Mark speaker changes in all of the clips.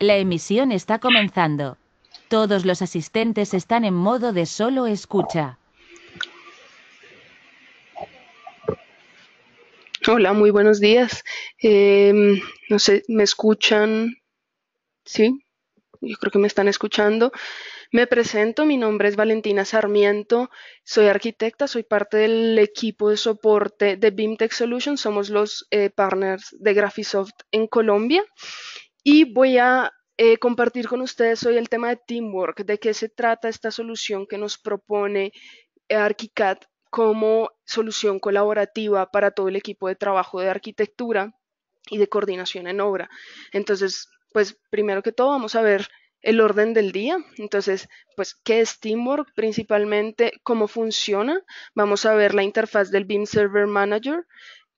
Speaker 1: La emisión está comenzando. Todos los asistentes están en modo de solo escucha.
Speaker 2: Hola, muy buenos días. No sé, ¿me escuchan? Sí, yo creo que me están escuchando. Me presento, mi nombre es Valentina Sarmiento, soy arquitecta, soy parte del equipo de soporte de BIM Tech Solutions, somos los partners de Graphisoft en Colombia y voy a compartir con ustedes hoy el tema de Teamwork, de qué se trata esta solución que nos propone ArchiCAD como solución colaborativa para todo el equipo de trabajo de arquitectura y de coordinación en obra. Entonces, pues primero que todo vamos a ver el orden del día. Entonces, pues, ¿qué es Teamwork? Principalmente, ¿cómo funciona? Vamos a ver la interfaz del BIM Server Manager,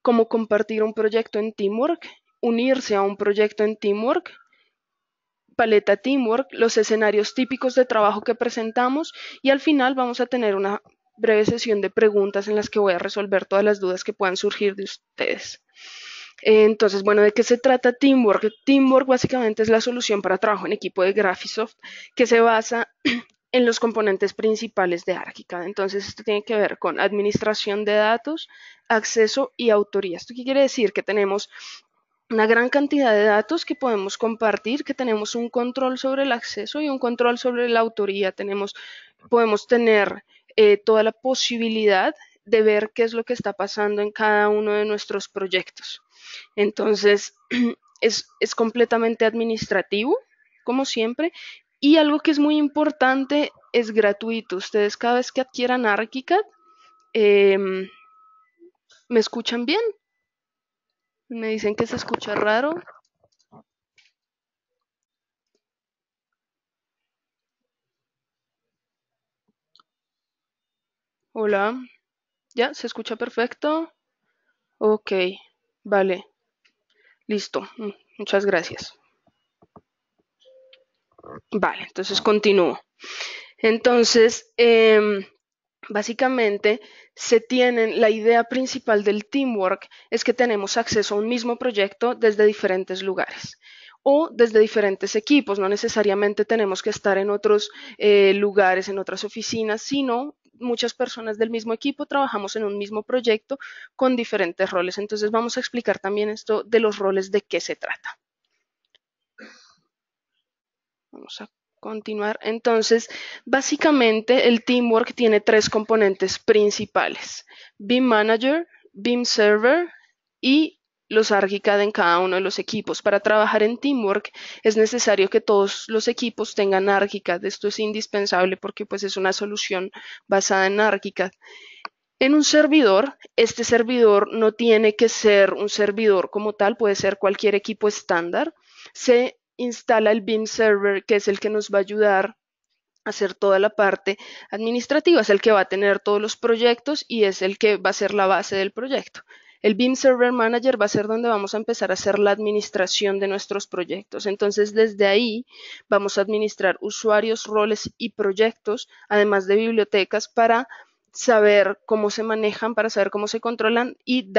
Speaker 2: cómo compartir un proyecto en Teamwork, unirse a un proyecto en Teamwork, paleta Teamwork, los escenarios típicos de trabajo que presentamos y al final vamos a tener una breve sesión de preguntas en las que voy a resolver todas las dudas que puedan surgir de ustedes. Entonces, bueno, ¿de qué se trata Teamwork? Teamwork básicamente es la solución para trabajo en equipo de Graphisoft que se basa en los componentes principales de ArchiCAD. Entonces, esto tiene que ver con administración de datos, acceso y autoría. ¿Esto qué quiere decir? Que tenemos una gran cantidad de datos que podemos compartir, que tenemos un control sobre el acceso y un control sobre la autoría. Podemos tener toda la posibilidad de ver qué es lo que está pasando en cada uno de nuestros proyectos. Entonces, es completamente administrativo, como siempre, y algo que es muy importante es gratuito. Ustedes cada vez que adquieran ArchiCAD, ¿me escuchan bien? Me dicen que se escucha raro. Hola, ¿ya? ¿Se escucha perfecto? Ok, vale, listo. Muchas gracias. Vale, entonces continúo. Entonces, básicamente, la idea principal del teamwork es que tenemos acceso a un mismo proyecto desde diferentes lugares o desde diferentes equipos. No necesariamente tenemos que estar en otros lugares, en otras oficinas, sino muchas personas del mismo equipo trabajamos en un mismo proyecto con diferentes roles. Entonces vamos a explicar también esto de los roles, de qué se trata. Vamos a continuar. Entonces, básicamente el teamwork tiene tres componentes principales: BIM Manager, BIM Server y los ArchiCAD en cada uno de los equipos. Para trabajar en teamwork es necesario que todos los equipos tengan ArchiCAD. Esto es indispensable porque pues es una solución basada en ArchiCAD. En un servidor, este servidor no tiene que ser un servidor como tal, puede ser cualquier equipo estándar. Se instala el BIM Server, que es el que nos va a ayudar a hacer toda la parte administrativa, es el que va a tener todos los proyectos y es el que va a ser la base del proyecto. El BIM Server Manager va a ser donde vamos a empezar a hacer la administración de nuestros proyectos. Entonces, desde ahí vamos a administrar usuarios, roles y proyectos, además de bibliotecas, para saber cómo se manejan, para saber cómo se controlan y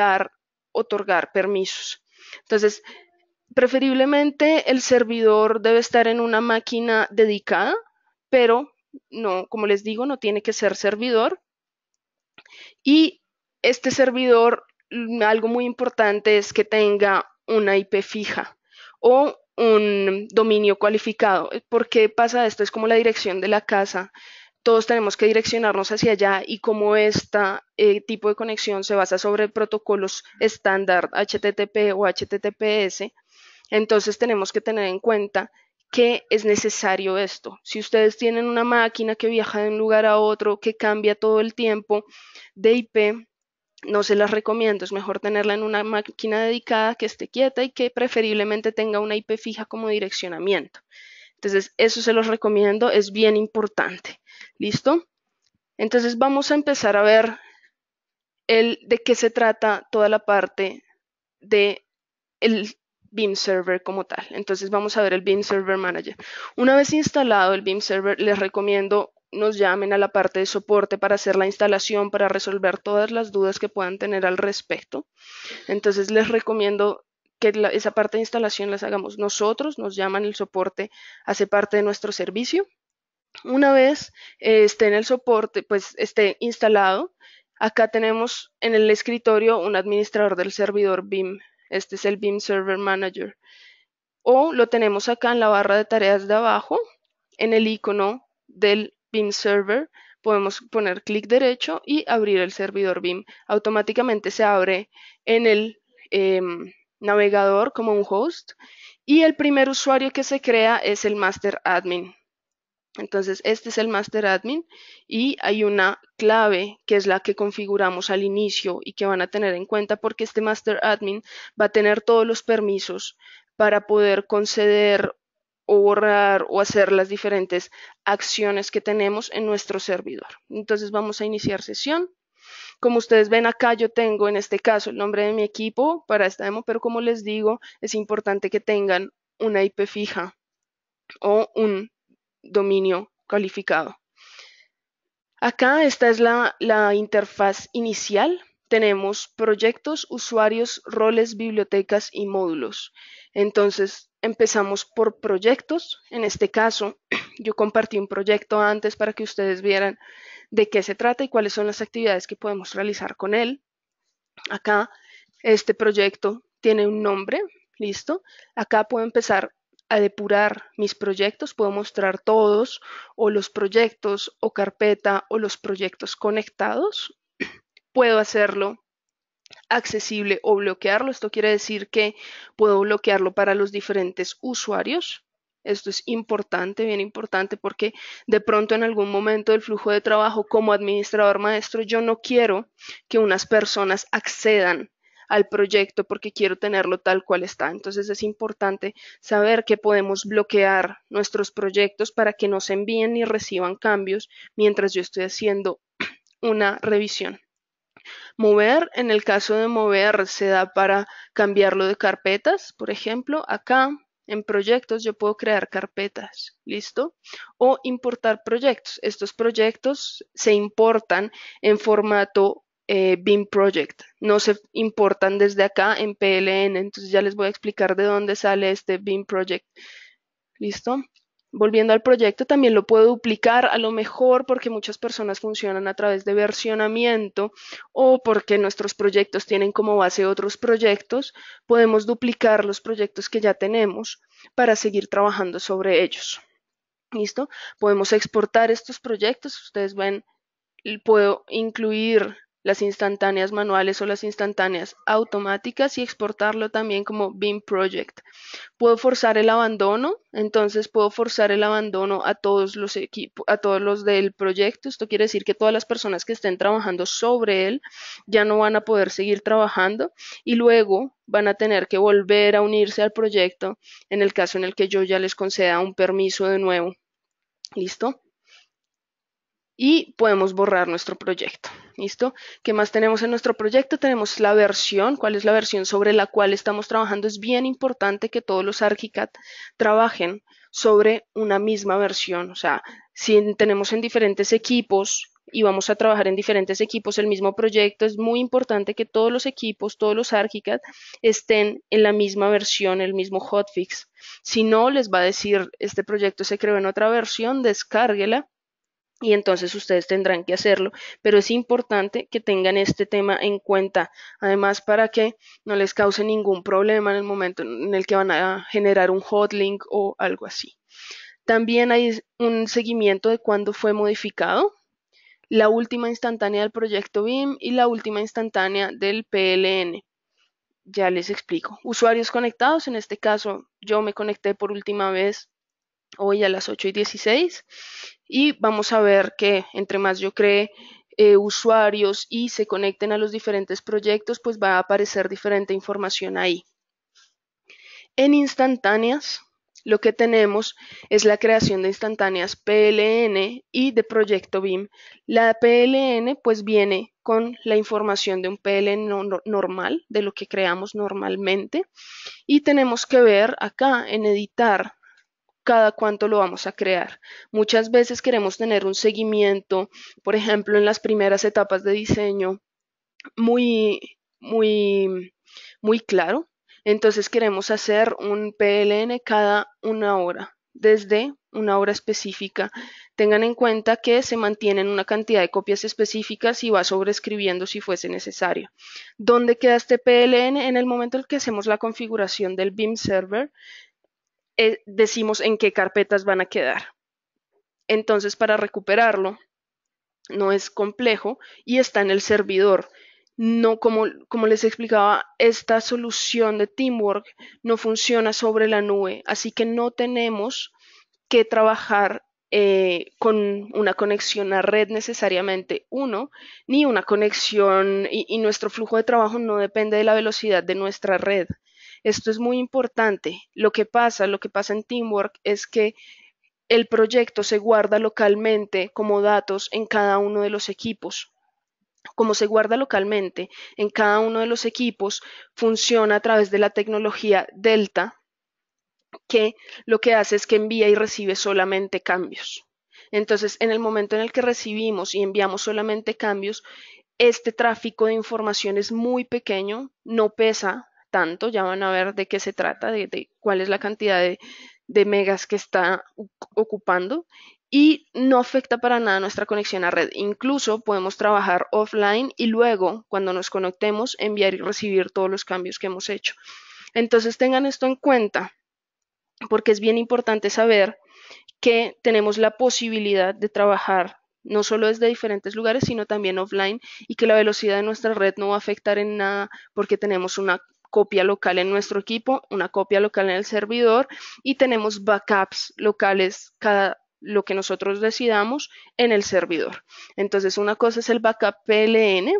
Speaker 2: otorgar permisos. Entonces, preferiblemente el servidor debe estar en una máquina dedicada, pero no, como les digo, no tiene que ser servidor. Y este servidor, algo muy importante es que tenga una IP fija o un dominio cualificado. ¿Por qué pasa esto? Es como la dirección de la casa. Todos tenemos que direccionarnos hacia allá y como este tipo de conexión se basa sobre protocolos estándar HTTP o HTTPS, entonces tenemos que tener en cuenta que es necesario esto. Si ustedes tienen una máquina que viaja de un lugar a otro, que cambia todo el tiempo de IP, no se las recomiendo. Es mejor tenerla en una máquina dedicada que esté quieta y que preferiblemente tenga una IP fija como direccionamiento. Entonces, eso se los recomiendo, es bien importante. ¿Listo? Entonces, vamos a empezar a ver de qué se trata toda la parte de el BIM Server como tal. Entonces vamos a ver el BIM Server Manager. Una vez instalado el BIM Server, les recomiendo nos llamen a la parte de soporte para hacer la instalación, para resolver todas las dudas que puedan tener al respecto. Entonces les recomiendo que esa parte de instalación las hagamos nosotros, nos llaman, el soporte hace parte de nuestro servicio. Una vez esté en el soporte, pues esté instalado, acá tenemos en el escritorio un administrador del servidor BIM. Este es el BIM Server Manager. O lo tenemos acá en la barra de tareas de abajo, en el icono del BIM Server. Podemos poner clic derecho y abrir el servidor BIM. Automáticamente se abre en el navegador como un host. Y el primer usuario que se crea es el Master Admin. Entonces, este es el Master Admin y hay una clave que es la que configuramos al inicio y que van a tener en cuenta porque este Master Admin va a tener todos los permisos para poder conceder o borrar o hacer las diferentes acciones que tenemos en nuestro servidor. Entonces, vamos a iniciar sesión. Como ustedes ven acá, yo tengo en este caso el nombre de mi equipo para esta demo, pero como les digo, es importante que tengan una IP fija o un dominio calificado. Acá esta es la interfaz inicial. Tenemos proyectos, usuarios, roles, bibliotecas y módulos. Entonces empezamos por proyectos. En este caso yo compartí un proyecto antes para que ustedes vieran de qué se trata y cuáles son las actividades que podemos realizar con él. Acá este proyecto tiene un nombre, listo. Acá puedo empezar a depurar mis proyectos, puedo mostrar todos o los proyectos o carpeta o los proyectos conectados. Puedo hacerlo accesible o bloquearlo. Esto quiere decir que puedo bloquearlo para los diferentes usuarios. Esto es importante, bien importante, porque de pronto en algún momento del flujo de trabajo como administrador maestro, yo no quiero que unas personas accedan al proyecto porque quiero tenerlo tal cual está. Entonces es importante saber que podemos bloquear nuestros proyectos para que no se envíen ni reciban cambios mientras yo estoy haciendo una revisión. Mover, en el caso de mover, se da para cambiarlo de carpetas. Por ejemplo, acá en proyectos yo puedo crear carpetas, ¿listo? O importar proyectos. Estos proyectos se importan en formato BIM Project. No se importan desde acá en PLN. Entonces ya les voy a explicar de dónde sale este BIM Project. ¿Listo? Volviendo al proyecto, también lo puedo duplicar a lo mejor porque muchas personas funcionan a través de versionamiento o porque nuestros proyectos tienen como base otros proyectos. Podemos duplicar los proyectos que ya tenemos para seguir trabajando sobre ellos. ¿Listo? Podemos exportar estos proyectos. Ustedes ven, puedo incluir las instantáneas manuales o las instantáneas automáticas y exportarlo también como BIM Project. Puedo forzar el abandono, entonces puedo forzar el abandono a todos los equipos, a todos los del proyecto. Esto quiere decir que todas las personas que estén trabajando sobre él ya no van a poder seguir trabajando y luego van a tener que volver a unirse al proyecto en el caso en el que yo ya les conceda un permiso de nuevo. ¿Listo? Y podemos borrar nuestro proyecto. ¿Listo? ¿Qué más tenemos en nuestro proyecto? Tenemos la versión. ¿Cuál es la versión sobre la cual estamos trabajando? Es bien importante que todos los ArchiCAD trabajen sobre una misma versión. O sea, si tenemos en diferentes equipos y vamos a trabajar en diferentes equipos el mismo proyecto, es muy importante que todos los equipos, todos los ArchiCAD estén en la misma versión, el mismo hotfix. Si no, les va a decir, este proyecto se creó en otra versión, descárguela y entonces ustedes tendrán que hacerlo, pero es importante que tengan este tema en cuenta, además para que no les cause ningún problema en el momento en el que van a generar un hotlink o algo así. También hay un seguimiento de cuándo fue modificado, la última instantánea del proyecto BIM y la última instantánea del PLN. Ya les explico. Usuarios conectados, en este caso yo me conecté por última vez hoy a las 8:16 y vamos a ver que entre más yo cree usuarios y se conecten a los diferentes proyectos, pues va a aparecer diferente información ahí. En instantáneas, lo que tenemos es la creación de instantáneas PLN y de proyecto BIM. La PLN pues viene con la información de un PLN normal, de lo que creamos normalmente, y tenemos que ver acá en editar cada cuánto lo vamos a crear. Muchas veces queremos tener un seguimiento, por ejemplo, en las primeras etapas de diseño muy claro. Entonces queremos hacer un PLN cada una hora, desde una hora específica. Tengan en cuenta que se mantienen una cantidad de copias específicas y va sobreescribiendo si fuese necesario. ¿Dónde queda este PLN? En el momento en que hacemos la configuración del BIM server, decimos en qué carpetas van a quedar. Entonces, para recuperarlo, no es complejo y está en el servidor. No, como les explicaba, esta solución de Teamwork no funciona sobre la nube, así que no tenemos que trabajar con una conexión a red necesariamente ni una conexión y nuestro flujo de trabajo no depende de la velocidad de nuestra red. Esto es muy importante. Lo que pasa en Teamwork es que el proyecto se guarda localmente como datos en cada uno de los equipos. Como se guarda localmente en cada uno de los equipos, funciona a través de la tecnología Delta, que lo que hace es que envía y recibe solamente cambios. Entonces, en el momento en el que recibimos y enviamos solamente cambios, este tráfico de información es muy pequeño, no pesa tanto, ya van a ver de qué se trata, de cuál es la cantidad de megas que está ocupando y no afecta para nada nuestra conexión a red. Incluso podemos trabajar offline y luego, cuando nos conectemos, enviar y recibir todos los cambios que hemos hecho. Entonces tengan esto en cuenta porque es bien importante saber que tenemos la posibilidad de trabajar no solo desde diferentes lugares, sino también offline y que la velocidad de nuestra red no va a afectar en nada porque tenemos una copia local en nuestro equipo, una copia local en el servidor y tenemos backups locales cada lo que nosotros decidamos en el servidor. Entonces, una cosa es el backup PLN,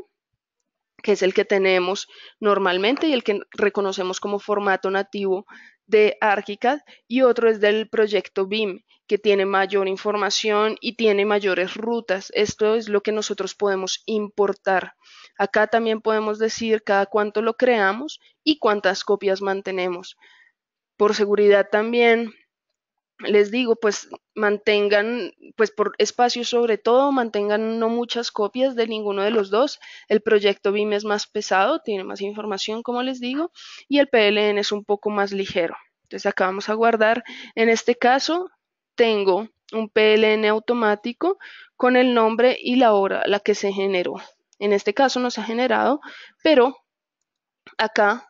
Speaker 2: que es el que tenemos normalmente y el que reconocemos como formato nativo de ArchiCAD, y otro es del proyecto BIM, que tiene mayor información y tiene mayores rutas. Esto es lo que nosotros podemos importar. Acá también podemos decir cada cuánto lo creamos y cuántas copias mantenemos. Por seguridad también les digo, pues mantengan, pues por espacio sobre todo, mantengan no muchas copias de ninguno de los dos. El proyecto BIM es más pesado, tiene más información, como les digo, y el PLN es un poco más ligero. Entonces acá vamos a guardar. En este caso, tengo un PLN automático con el nombre y la hora a la que se generó. En este caso no se ha generado, pero acá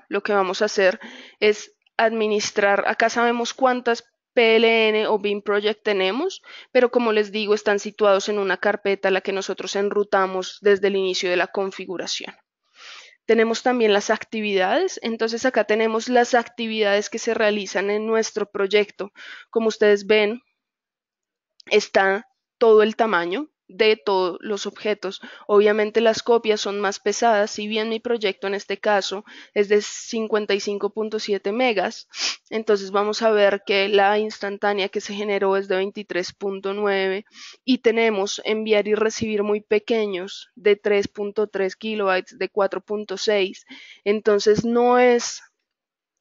Speaker 2: lo que vamos a hacer es administrar, acá sabemos cuántas PLN o BIM Project tenemos, pero como les digo, están situados en una carpeta a la que nosotros enrutamos desde el inicio de la configuración. Tenemos también las actividades, entonces acá tenemos las actividades que se realizan en nuestro proyecto. Como ustedes ven, está todo el tamaño de todos los objetos. Obviamente las copias son más pesadas, si bien mi proyecto en este caso es de 55.7 megas, entonces vamos a ver que la instantánea que se generó es de 23.9 y tenemos enviar y recibir muy pequeños de 3.3 kilobytes, de 4.6, entonces no es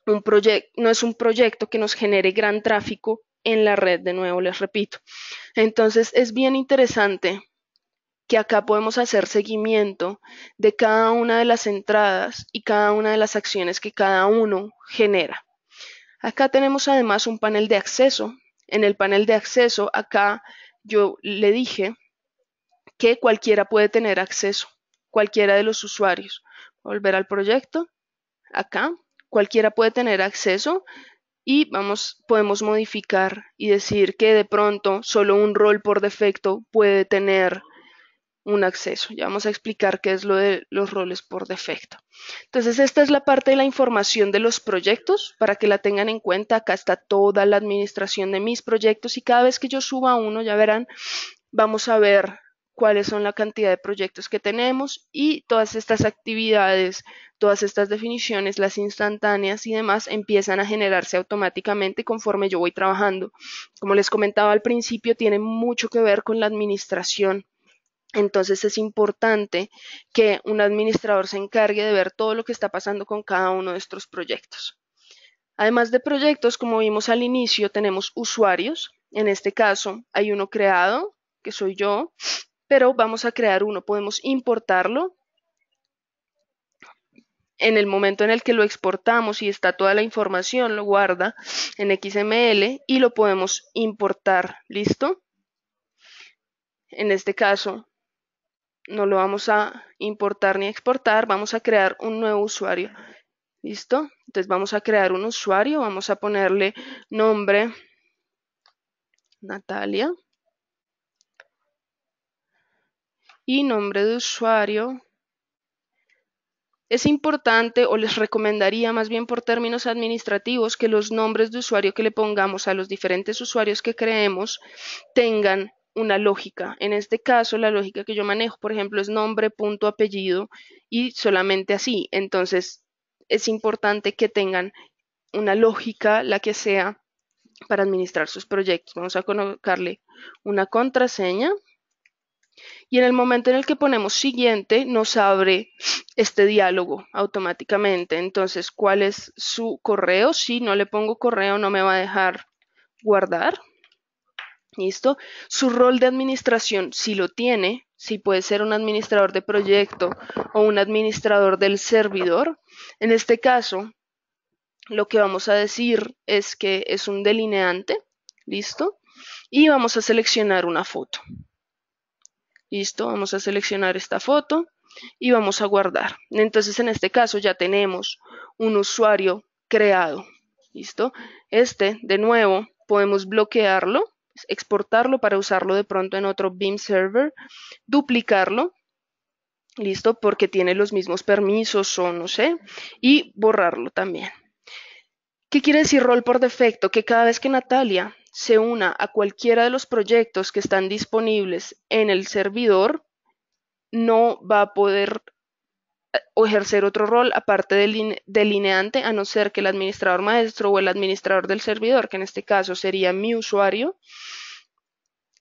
Speaker 2: un proyecto que nos genere gran tráfico en la red, de nuevo les repito. Entonces es bien interesante que acá podemos hacer seguimiento de cada una de las entradas y cada una de las acciones que cada uno genera. Acá tenemos además un panel de acceso. En el panel de acceso, acá yo le dije que cualquiera puede tener acceso, cualquiera de los usuarios. Volver al proyecto, acá, cualquiera puede tener acceso y podemos modificar y decir que de pronto solo un rol por defecto puede tener un acceso. Ya vamos a explicar qué es lo de los roles por defecto. Entonces, esta es la parte de la información de los proyectos para que la tengan en cuenta. Acá está toda la administración de mis proyectos y cada vez que yo suba uno, ya verán, vamos a ver cuáles son la cantidad de proyectos que tenemos y todas estas actividades, todas estas definiciones, las instantáneas y demás empiezan a generarse automáticamente conforme yo voy trabajando. Como les comentaba al principio, tiene mucho que ver con la administración. Entonces es importante que un administrador se encargue de ver todo lo que está pasando con cada uno de estos proyectos. Además de proyectos, como vimos al inicio, tenemos usuarios. En este caso hay uno creado, que soy yo, pero vamos a crear uno. Podemos importarlo en el momento en el que lo exportamos y está toda la información, lo guarda en XML y lo podemos importar. ¿Listo? En este caso, no lo vamos a importar ni exportar, vamos a crear un nuevo usuario. ¿Listo? Entonces vamos a crear un usuario, vamos a ponerle nombre Natalia y nombre de usuario. Es importante, o les recomendaría más bien por términos administrativos, que los nombres de usuario que le pongamos a los diferentes usuarios que creemos tengan una lógica. En este caso, la lógica que yo manejo, por ejemplo, es nombre, punto, apellido y solamente así. Entonces, es importante que tengan una lógica, la que sea, para administrar sus proyectos. Vamos a colocarle una contraseña y en el momento en el que ponemos siguiente nos abre este diálogo automáticamente. Entonces, ¿cuál es su correo? Si no le pongo correo no me va a dejar guardar. ¿Listo? Su rol de administración, si lo tiene, si puede ser un administrador de proyecto o un administrador del servidor. En este caso, lo que vamos a decir es que es un delineante. ¿Listo? Y vamos a seleccionar una foto. Listo, vamos a seleccionar esta foto y vamos a guardar. Entonces, en este caso ya tenemos un usuario creado. Listo, de nuevo, podemos bloquearlo, exportarlo para usarlo de pronto en otro BIM server, duplicarlo, listo, porque tiene los mismos permisos o no sé, y borrarlo también. ¿Qué quiere decir rol por defecto? Que cada vez que Natalia se una a cualquiera de los proyectos que están disponibles en el servidor, no va a poder o ejercer otro rol aparte del delineante, a no ser que el administrador maestro o el administrador del servidor, que en este caso sería mi usuario,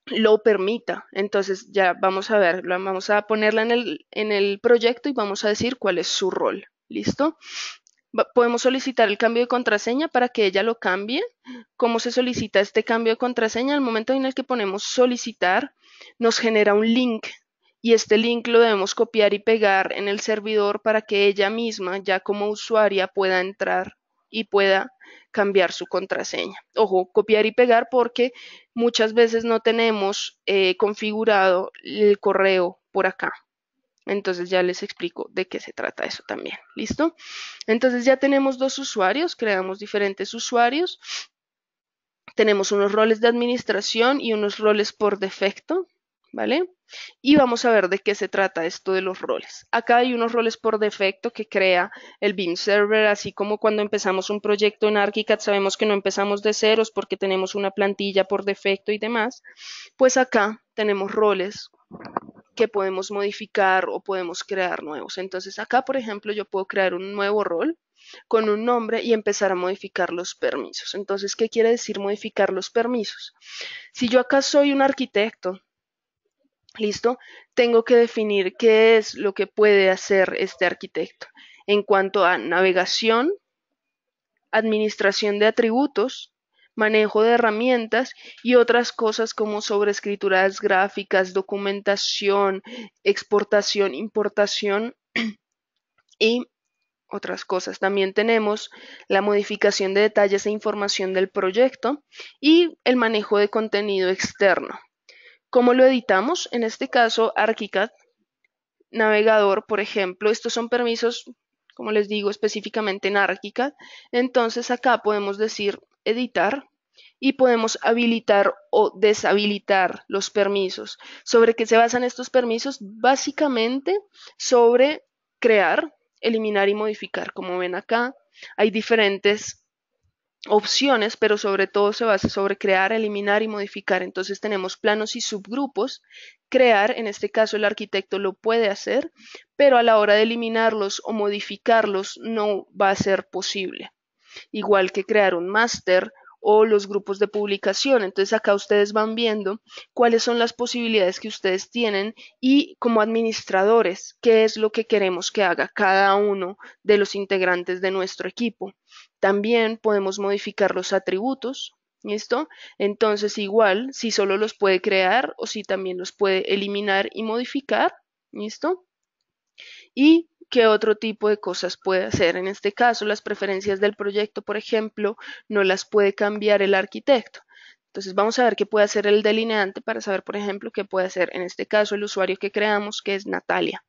Speaker 2: lo permita. Entonces ya vamos a ver, vamos a ponerla en el proyecto y vamos a decir cuál es su rol. ¿Listo? Podemos solicitar el cambio de contraseña para que ella lo cambie. ¿Cómo se solicita este cambio de contraseña? Al momento en el que ponemos solicitar, nos genera un link y este link lo debemos copiar y pegar en el servidor para que ella misma, ya como usuaria, pueda entrar y pueda cambiar su contraseña. Ojo, copiar y pegar porque muchas veces no tenemos configurado el correo por acá. Entonces ya les explico de qué se trata eso también. ¿Listo? Entonces ya tenemos dos usuarios, creamos diferentes usuarios. Tenemos unos roles de administración y unos roles por defecto, ¿vale? Y vamos a ver de qué se trata esto de los roles. Acá hay unos roles por defecto que crea el BIM Server, así como cuando empezamos un proyecto en ArchiCAD sabemos que no empezamos de ceros porque tenemos una plantilla por defecto y demás. Pues acá tenemos roles que podemos modificar o podemos crear nuevos. Entonces acá, por ejemplo, yo puedo crear un nuevo rol con un nombre y empezar a modificar los permisos. Entonces, ¿qué quiere decir modificar los permisos? Si yo acá soy un arquitecto, ¿listo? Tengo que definir qué es lo que puede hacer este arquitecto en cuanto a navegación, administración de atributos, manejo de herramientas y otras cosas como sobreescrituras gráficas, documentación, exportación, importación y otras cosas. También tenemos la modificación de detalles e información del proyecto y el manejo de contenido externo. ¿Cómo lo editamos? En este caso, ArchiCAD, navegador, por ejemplo, estos son permisos, como les digo, específicamente en ArchiCAD. Entonces acá podemos decir editar y podemos habilitar o deshabilitar los permisos. ¿Sobre qué se basan estos permisos? Básicamente sobre crear, eliminar y modificar. Como ven acá, hay diferentes opciones, pero sobre todo se basa sobre crear, eliminar y modificar. Entonces tenemos planos y subgrupos. Crear, en este caso el arquitecto lo puede hacer, pero a la hora de eliminarlos o modificarlos no va a ser posible. Igual que crear un máster o los grupos de publicación. Entonces acá ustedes van viendo cuáles son las posibilidades que ustedes tienen y como administradores, qué es lo que queremos que haga cada uno de los integrantes de nuestro equipo. También podemos modificar los atributos. ¿Listo? Entonces igual si solo los puede crear o si también los puede eliminar y modificar. ¿Listo? Y ¿qué otro tipo de cosas puede hacer? En este caso, las preferencias del proyecto, por ejemplo, no las puede cambiar el arquitecto. Entonces vamos a ver qué puede hacer el delineante para saber, por ejemplo, qué puede hacer en este caso el usuario que creamos, que es Natalia.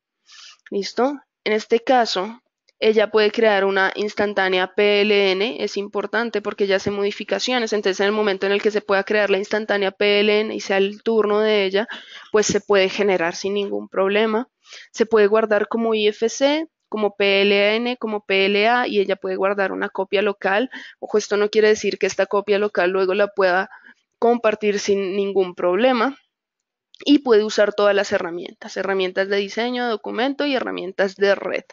Speaker 2: ¿Listo? En este caso, ella puede crear una instantánea PLN, es importante porque ella hace modificaciones, entonces en el momento en el que se pueda crear la instantánea PLN y sea el turno de ella, pues se puede generar sin ningún problema. Se puede guardar como IFC, como PLN, como PLA y ella puede guardar una copia local. Ojo, esto no quiere decir que esta copia local luego la pueda compartir sin ningún problema y puede usar todas las herramientas, herramientas de diseño, de documento y herramientas de red.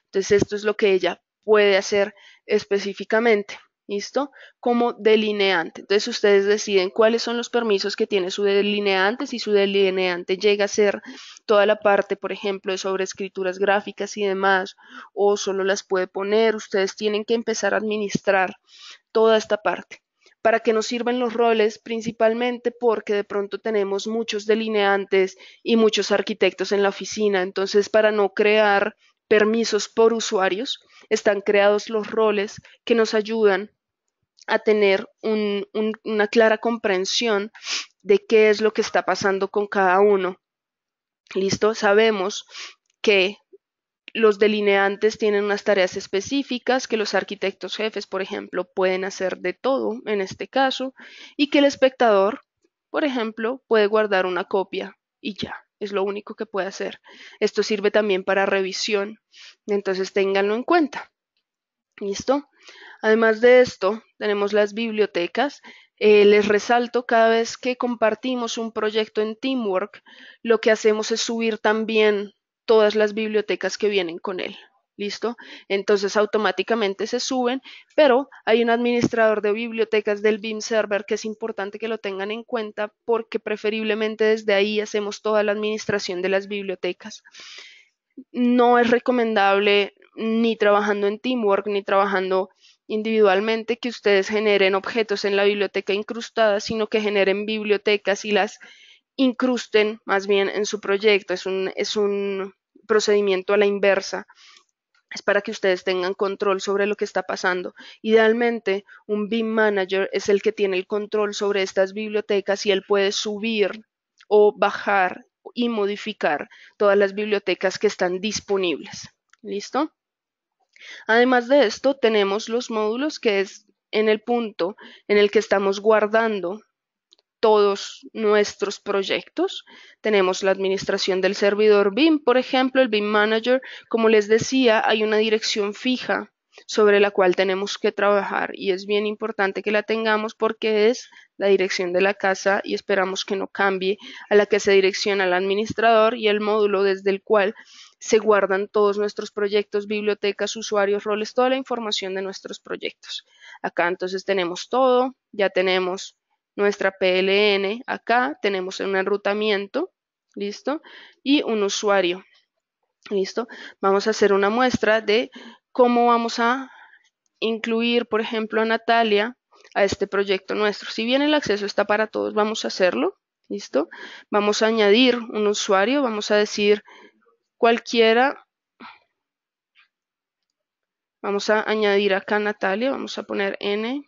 Speaker 2: Entonces esto es lo que ella puede hacer específicamente. ¿Listo? Como delineante. Entonces ustedes deciden cuáles son los permisos que tiene su delineante, si su delineante llega a ser toda la parte, por ejemplo, de sobreescrituras gráficas y demás, o solo las puede poner, ustedes tienen que empezar a administrar toda esta parte. ¿Para qué nos sirven los roles? Principalmente porque de pronto tenemos muchos delineantes y muchos arquitectos en la oficina, entonces para no crear permisos por usuarios, están creados los roles que nos ayudan a tener una clara comprensión de qué es lo que está pasando con cada uno. ¿Listo? Sabemos que los delineantes tienen unas tareas específicas que los arquitectos jefes, por ejemplo, pueden hacer de todo en este caso y que el espectador, por ejemplo, puede guardar una copia y ya, es lo único que puede hacer. Esto sirve también para revisión, entonces ténganlo en cuenta. ¿Listo? Además de esto, tenemos las bibliotecas. Les resalto, cada vez que compartimos un proyecto en Teamwork, lo que hacemos es subir también todas las bibliotecas que vienen con él. ¿Listo? Entonces automáticamente se suben, pero hay un administrador de bibliotecas del BIM Server que es importante que lo tengan en cuenta porque preferiblemente desde ahí hacemos toda la administración de las bibliotecas. No es recomendable ni trabajando en Teamwork ni trabajando individualmente que ustedes generen objetos en la biblioteca incrustadas, sino que generen bibliotecas y las incrusten más bien en su proyecto. Es un procedimiento a la inversa. Es para que ustedes tengan control sobre lo que está pasando. Idealmente, un BIM Manager es el que tiene el control sobre estas bibliotecas y él puede subir o bajar y modificar todas las bibliotecas que están disponibles. ¿Listo? Además de esto, tenemos los módulos, que es en el punto en el que estamos guardando todos nuestros proyectos. Tenemos la administración del servidor BIM, por ejemplo, el BIM Manager. Como les decía, hay una dirección fija sobre la cual tenemos que trabajar y es bien importante que la tengamos porque es la dirección de la casa y esperamos que no cambie, a la que se direcciona el administrador y el módulo desde el cual se guardan todos nuestros proyectos, bibliotecas, usuarios, roles, toda la información de nuestros proyectos. Acá entonces tenemos todo, ya tenemos nuestra PLN, acá tenemos un enrutamiento, ¿listo? Y un usuario, ¿listo? Vamos a hacer una muestra de cómo vamos a incluir, por ejemplo, a Natalia a este proyecto nuestro. Si bien el acceso está para todos, vamos a hacerlo, ¿listo? Vamos a añadir un usuario, vamos a decir cualquiera. Vamos a añadir acá Natalia, vamos a poner N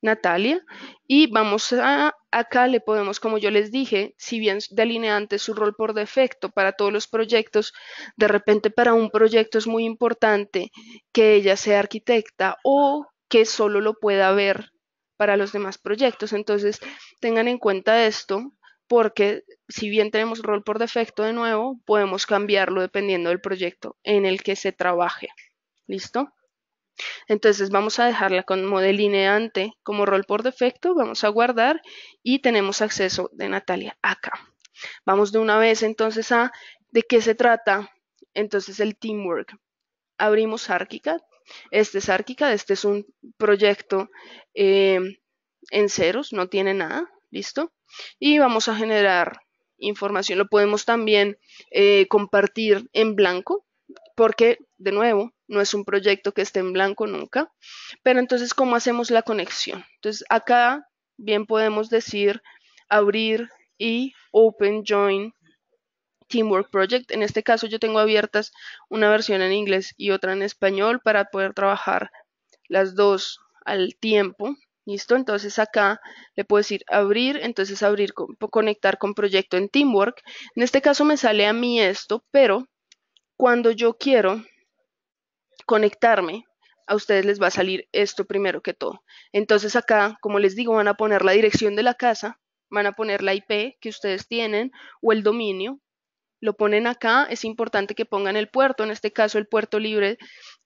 Speaker 2: Natalia y vamos a acá le podemos, como yo les dije, si bien delineante su rol por defecto para todos los proyectos, de repente para un proyecto es muy importante que ella sea arquitecta o que solo lo pueda ver para los demás proyectos. Entonces tengan en cuenta esto porque si bien tenemos rol por defecto de nuevo, podemos cambiarlo dependiendo del proyecto en el que se trabaje. ¿Listo? Entonces vamos a dejarla como delineante, como rol por defecto, vamos a guardar y tenemos acceso de Natalia acá. Vamos de una vez entonces a de qué se trata. Entonces el Teamwork. Abrimos ArchiCAD. Este es ArchiCAD, este es un proyecto en ceros, no tiene nada, ¿listo? Y vamos a generar información. Lo podemos también compartir en blanco, porque, de nuevo, no es un proyecto que esté en blanco nunca. Pero entonces, ¿cómo hacemos la conexión? Entonces, acá bien podemos decir abrir y open join Teamwork Project. En este caso yo tengo abiertas una versión en inglés y otra en español para poder trabajar las dos al tiempo. ¿Listo? Entonces acá le puedo decir abrir, entonces abrir, conectar con proyecto en Teamwork. En este caso me sale a mí esto, pero cuando yo quiero conectarme, a ustedes les va a salir esto primero que todo. Entonces acá, como les digo, van a poner la dirección de la casa, van a poner la IP que ustedes tienen o el dominio. Lo ponen acá, es importante que pongan el puerto, en este caso el puerto libre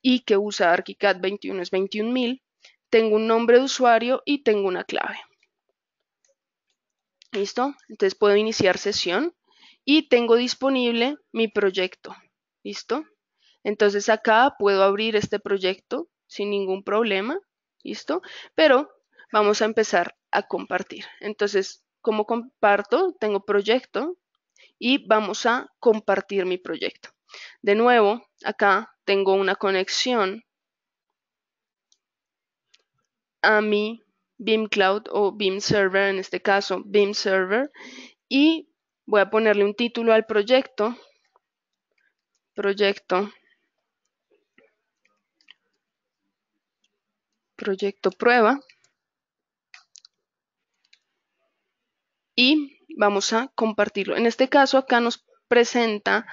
Speaker 2: y que usa ArchiCAD 21 es 21.000. Tengo un nombre de usuario y tengo una clave. ¿Listo? Entonces puedo iniciar sesión y tengo disponible mi proyecto. ¿Listo? Entonces acá puedo abrir este proyecto sin ningún problema. ¿Listo? Pero vamos a empezar a compartir. Entonces, como comparto, tengo proyecto y vamos a compartir mi proyecto. De nuevo, acá tengo una conexión a mi Beam Cloud o Beam Server, en este caso Beam Server, y voy a ponerle un título al proyecto, proyecto prueba, y vamos a compartirlo. En este caso acá nos presenta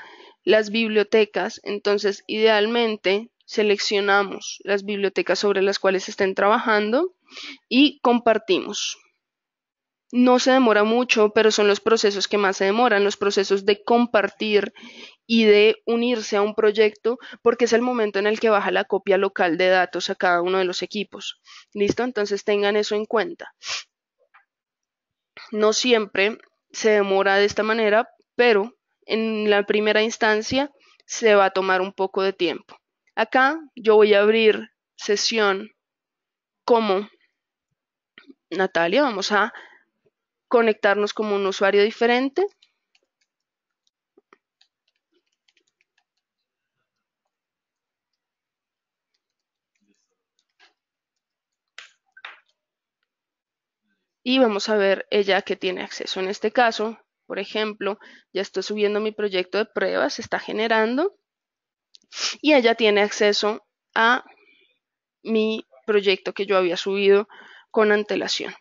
Speaker 2: las bibliotecas, entonces idealmente seleccionamos las bibliotecas sobre las cuales estén trabajando y compartimos. No se demora mucho, pero son los procesos que más se demoran, los procesos de compartir y de unirse a un proyecto, porque es el momento en el que baja la copia local de datos a cada uno de los equipos. ¿Listo? Entonces tengan eso en cuenta. No siempre se demora de esta manera, pero en la primera instancia se va a tomar un poco de tiempo. Acá yo voy a abrir sesión como Natalia. Vamos a conectarnos como un usuario diferente. Y vamos a ver ella que tiene acceso. En este caso, por ejemplo, ya estoy subiendo mi proyecto de pruebas, se está generando y ella tiene acceso a mi proyecto que yo había subido con antelación.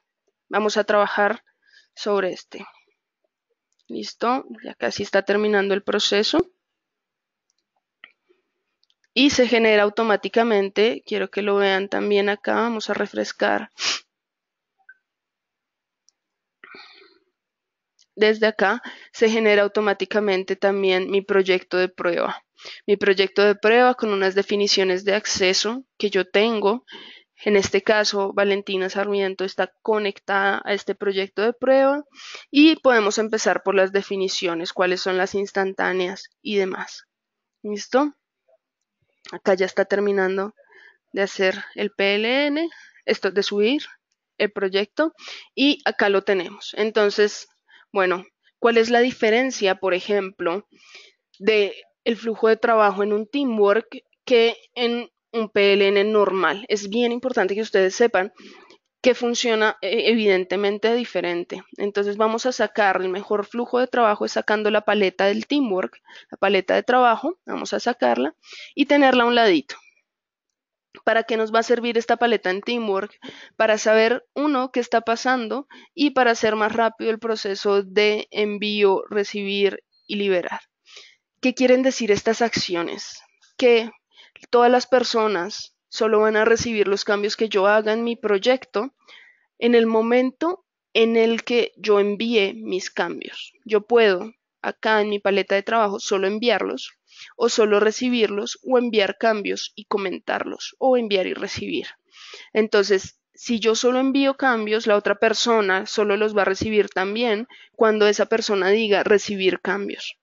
Speaker 2: Vamos a trabajar sobre este. Listo, ya casi está terminando el proceso. Y se genera automáticamente, quiero que lo vean también acá, vamos a refrescar. Desde acá se genera automáticamente también mi proyecto de prueba. Mi proyecto de prueba con unas definiciones de acceso que yo tengo. En este caso, Valentina Sarmiento está conectada a este proyecto de prueba y podemos empezar por las definiciones, cuáles son las instantáneas y demás. ¿Listo? Acá ya está terminando de hacer el PLN, esto de subir el proyecto y acá lo tenemos. Entonces, bueno, ¿cuál es la diferencia, por ejemplo, de el flujo de trabajo en un Teamwork que en un PLN normal? Es bien importante que ustedes sepan que funciona evidentemente diferente. Entonces vamos a sacar el mejor flujo de trabajo es sacando la paleta del Teamwork, la paleta de trabajo, vamos a sacarla y tenerla a un ladito. ¿Para qué nos va a servir esta paleta en Teamwork? Para saber, uno, qué está pasando y para hacer más rápido el proceso de envío, recibir y liberar. ¿Qué quieren decir estas acciones? Que todas las personas solo van a recibir los cambios que yo haga en mi proyecto en el momento en el que yo envíe mis cambios. Yo puedo, acá en mi paleta de trabajo, solo enviarlos o solo recibirlos o enviar cambios y comentarlos o enviar y recibir. Entonces, si yo solo envío cambios, la otra persona solo los va a recibir también cuando esa persona diga recibir cambios.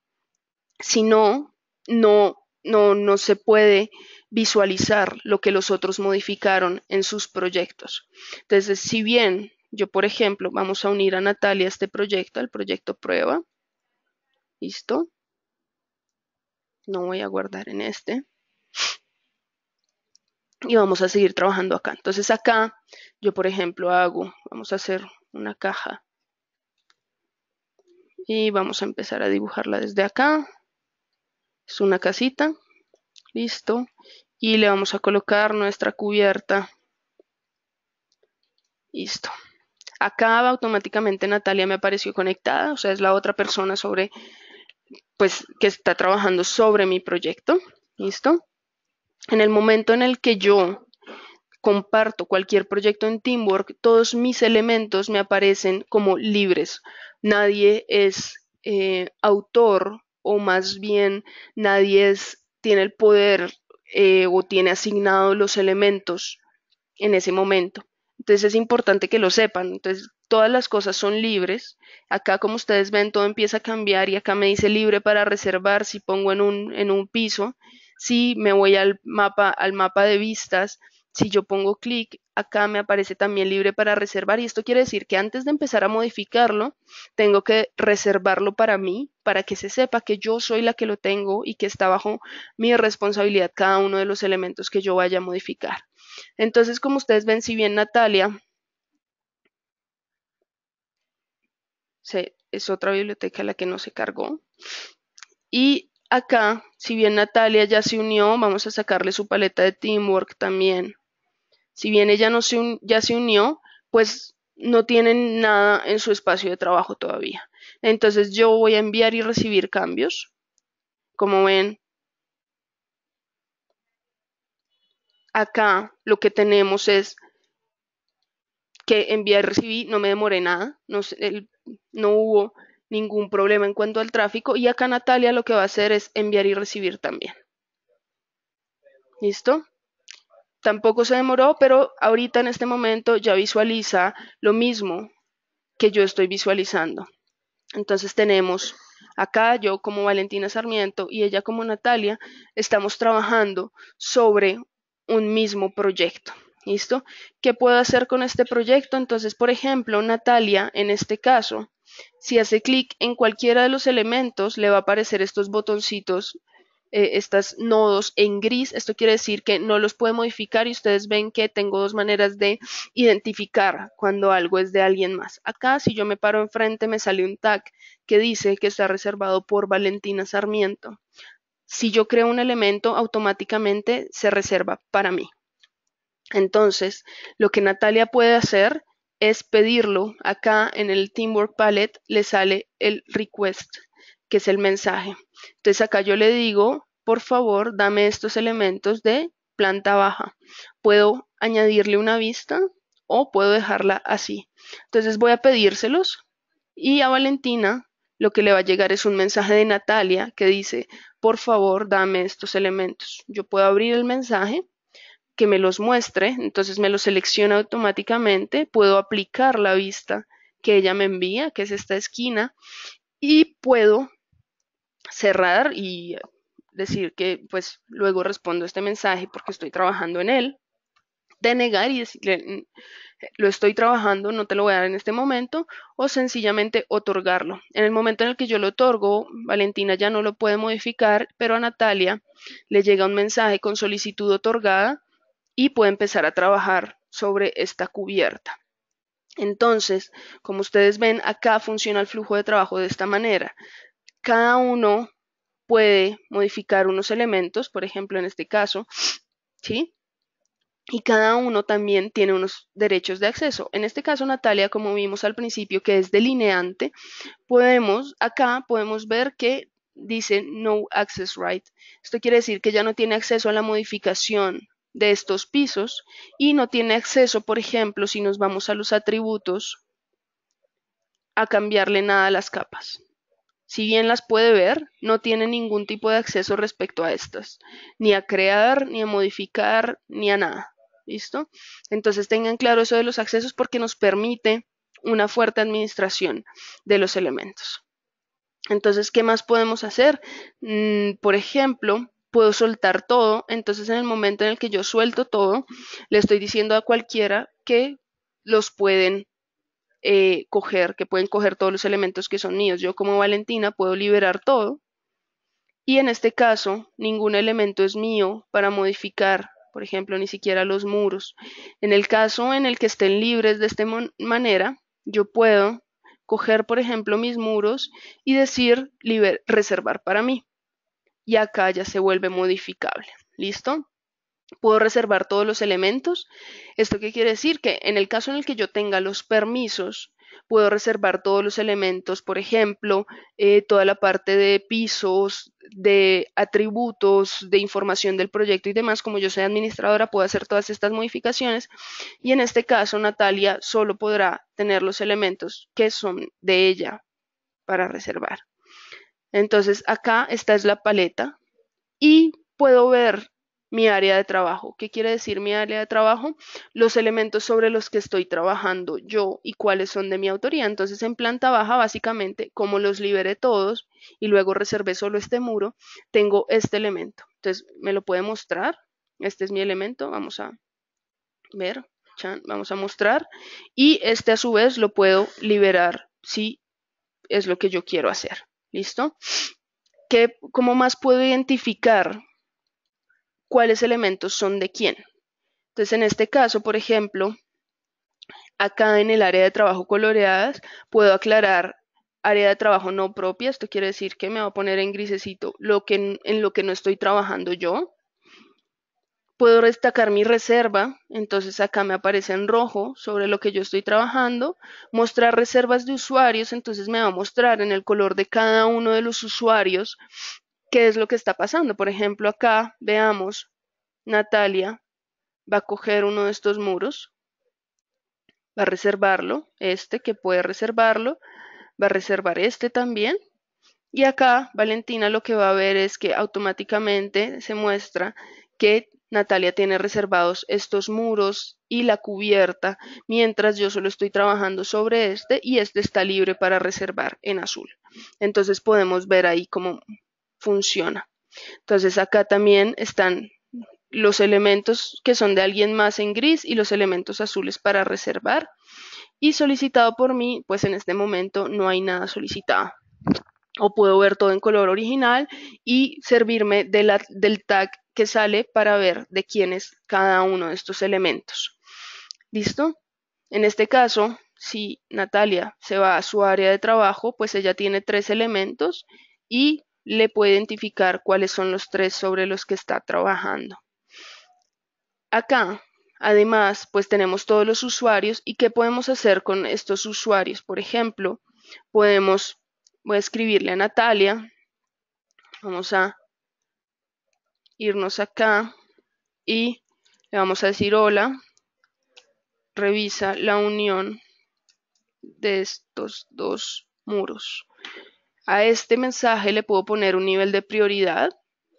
Speaker 2: Si no, no se puede visualizar lo que los otros modificaron en sus proyectos. Entonces, si bien yo, por ejemplo, vamos a unir a Natalia a este proyecto, al proyecto prueba, ¿listo? No voy a guardar en este. Y vamos a seguir trabajando acá. Entonces acá yo, por ejemplo, vamos a hacer una caja y vamos a empezar a dibujarla desde acá. Es una casita, listo, y le vamos a colocar nuestra cubierta, listo. Acá automáticamente Natalia me apareció conectada, o sea, es la otra persona pues, que está trabajando sobre mi proyecto, listo. En el momento en el que yo comparto cualquier proyecto en Teamwork, todos mis elementos me aparecen como libres. Nadie es autor, o más bien nadie tiene el poder o tiene asignados los elementos en ese momento. Entonces es importante que lo sepan. Entonces todas las cosas son libres. Acá, como ustedes ven, todo empieza a cambiar y acá me dice libre para reservar si pongo en un piso. Si me voy al mapa de vistas, si yo pongo clic, acá me aparece también libre para reservar, y esto quiere decir que antes de empezar a modificarlo, tengo que reservarlo para mí, para que se sepa que yo soy la que lo tengo y que está bajo mi responsabilidad cada uno de los elementos que yo vaya a modificar. Entonces, como ustedes ven, si bien Natalia es otra biblioteca la que no se cargó, y acá, si bien Natalia ya se unió, vamos a sacarle su paleta de Teamwork también. Si bien ella no ya se unió, pues no tienen nada en su espacio de trabajo todavía. Entonces yo voy a enviar y recibir cambios. Como ven, acá lo que tenemos es que enviar y recibí, no me demoré nada, no hubo ningún problema en cuanto al tráfico, y acá Natalia lo que va a hacer es enviar y recibir también. ¿Listo? Tampoco se demoró, pero ahorita en este momento ya visualiza lo mismo que yo estoy visualizando. Entonces tenemos acá yo como Valentina Sarmiento y ella como Natalia, estamos trabajando sobre un mismo proyecto. ¿Listo? ¿Qué puedo hacer con este proyecto? Entonces, por ejemplo, Natalia, en este caso, si hace clic en cualquiera de los elementos, le va a aparecer estos botoncitos, estos nodos en gris. Esto quiere decir que no los puede modificar, y ustedes ven que tengo dos maneras de identificar cuando algo es de alguien más. Acá, si yo me paro enfrente, me sale un tag que dice que está reservado por Valentina Sarmiento. Si yo creo un elemento, automáticamente se reserva para mí. Entonces, lo que Natalia puede hacer es pedirlo. Acá en el Teamwork Palette le sale el request, que es el mensaje. Entonces acá yo le digo, por favor, dame estos elementos de planta baja. Puedo añadirle una vista o puedo dejarla así. Entonces voy a pedírselos, y a Valentina lo que le va a llegar es un mensaje de Natalia que dice, por favor, dame estos elementos. Yo puedo abrir el mensaje, que me los muestre, entonces me los selecciona automáticamente, puedo aplicar la vista que ella me envía, que es esta esquina, y puedo cerrar y decir que pues luego respondo este mensaje porque estoy trabajando en él, denegar y decirle lo estoy trabajando, no te lo voy a dar en este momento, o sencillamente otorgarlo. En el momento en el que yo lo otorgo, Valentina ya no lo puede modificar, pero a Natalia le llega un mensaje con solicitud otorgada y puede empezar a trabajar sobre esta cubierta. Entonces, como ustedes ven, acá funciona el flujo de trabajo de esta manera. Cada uno puede modificar unos elementos, por ejemplo, en este caso, ¿sí? Y cada uno también tiene unos derechos de acceso. En este caso, Natalia, como vimos al principio, que es delineante, acá podemos ver que dice no access right. Esto quiere decir que ya no tiene acceso a la modificación de estos pisos, y no tiene acceso, por ejemplo, si nos vamos a los atributos, a cambiarle nada a las capas. Si bien las puede ver, no tiene ningún tipo de acceso respecto a estas, ni a crear, ni a modificar, ni a nada. ¿Listo? Entonces tengan claro eso de los accesos, porque nos permite una fuerte administración de los elementos. Entonces, ¿qué más podemos hacer? Por ejemplo, puedo soltar todo. Entonces, en el momento en el que yo suelto todo, le estoy diciendo a cualquiera que los pueden coger, que pueden coger todos los elementos que son míos. Yo como Valentina puedo liberar todo, y en este caso ningún elemento es mío para modificar, por ejemplo, ni siquiera los muros. En el caso en el que estén libres de esta manera, yo puedo coger, por ejemplo, mis muros y decir reservar para mí. Y acá ya se vuelve modificable. ¿Listo? Puedo reservar todos los elementos. ¿Esto qué quiere decir? Que en el caso en el que yo tenga los permisos, puedo reservar todos los elementos, por ejemplo, toda la parte de pisos, de atributos, de información del proyecto y demás. Como yo soy administradora, puedo hacer todas estas modificaciones. Y en este caso, Natalia solo podrá tener los elementos que son de ella para reservar. Entonces, acá esta es la paleta y puedo ver mi área de trabajo. ¿Qué quiere decir mi área de trabajo? Los elementos sobre los que estoy trabajando yo y cuáles son de mi autoría. Entonces, en planta baja, básicamente, como los liberé todos y luego reservé solo este muro, tengo este elemento. Entonces, me lo puede mostrar. Este es mi elemento. Vamos a ver. Vamos a mostrar. Y este a su vez lo puedo liberar si es lo que yo quiero hacer. ¿Listo? ¿Cómo más puedo identificar cuáles elementos son de quién? Entonces, en este caso, por ejemplo, acá en el área de trabajo coloreadas, puedo aclarar área de trabajo no propia. Esto quiere decir que me va a poner en grisecito en lo que no estoy trabajando yo. Puedo destacar mi reserva, entonces acá me aparece en rojo sobre lo que yo estoy trabajando. Mostrar reservas de usuarios, entonces me va a mostrar en el color de cada uno de los usuarios qué es lo que está pasando. Por ejemplo, acá veamos, Natalia va a coger uno de estos muros, va a reservarlo, este que puede reservarlo, va a reservar este también. Y acá Valentina lo que va a ver es que automáticamente se muestra que Natalia tiene reservados estos muros y la cubierta, mientras yo solo estoy trabajando sobre este y este está libre para reservar en azul. Entonces podemos ver ahí cómo funciona. Entonces acá también están los elementos que son de alguien más en gris y los elementos azules para reservar. Y solicitado por mí, pues en este momento no hay nada solicitado. O puedo ver todo en color original y servirme del tag que sale para ver de quién es cada uno de estos elementos. ¿Listo? En este caso, si Natalia se va a su área de trabajo, pues ella tiene 3 elementos y le puede identificar cuáles son los 3 sobre los que está trabajando. Acá, además, pues tenemos todos los usuarios y qué podemos hacer con estos usuarios. Por ejemplo, voy a escribirle a Natalia. Vamos a irnos acá y le vamos a decir hola, revisa la unión de estos dos muros. A este mensaje le puedo poner un nivel de prioridad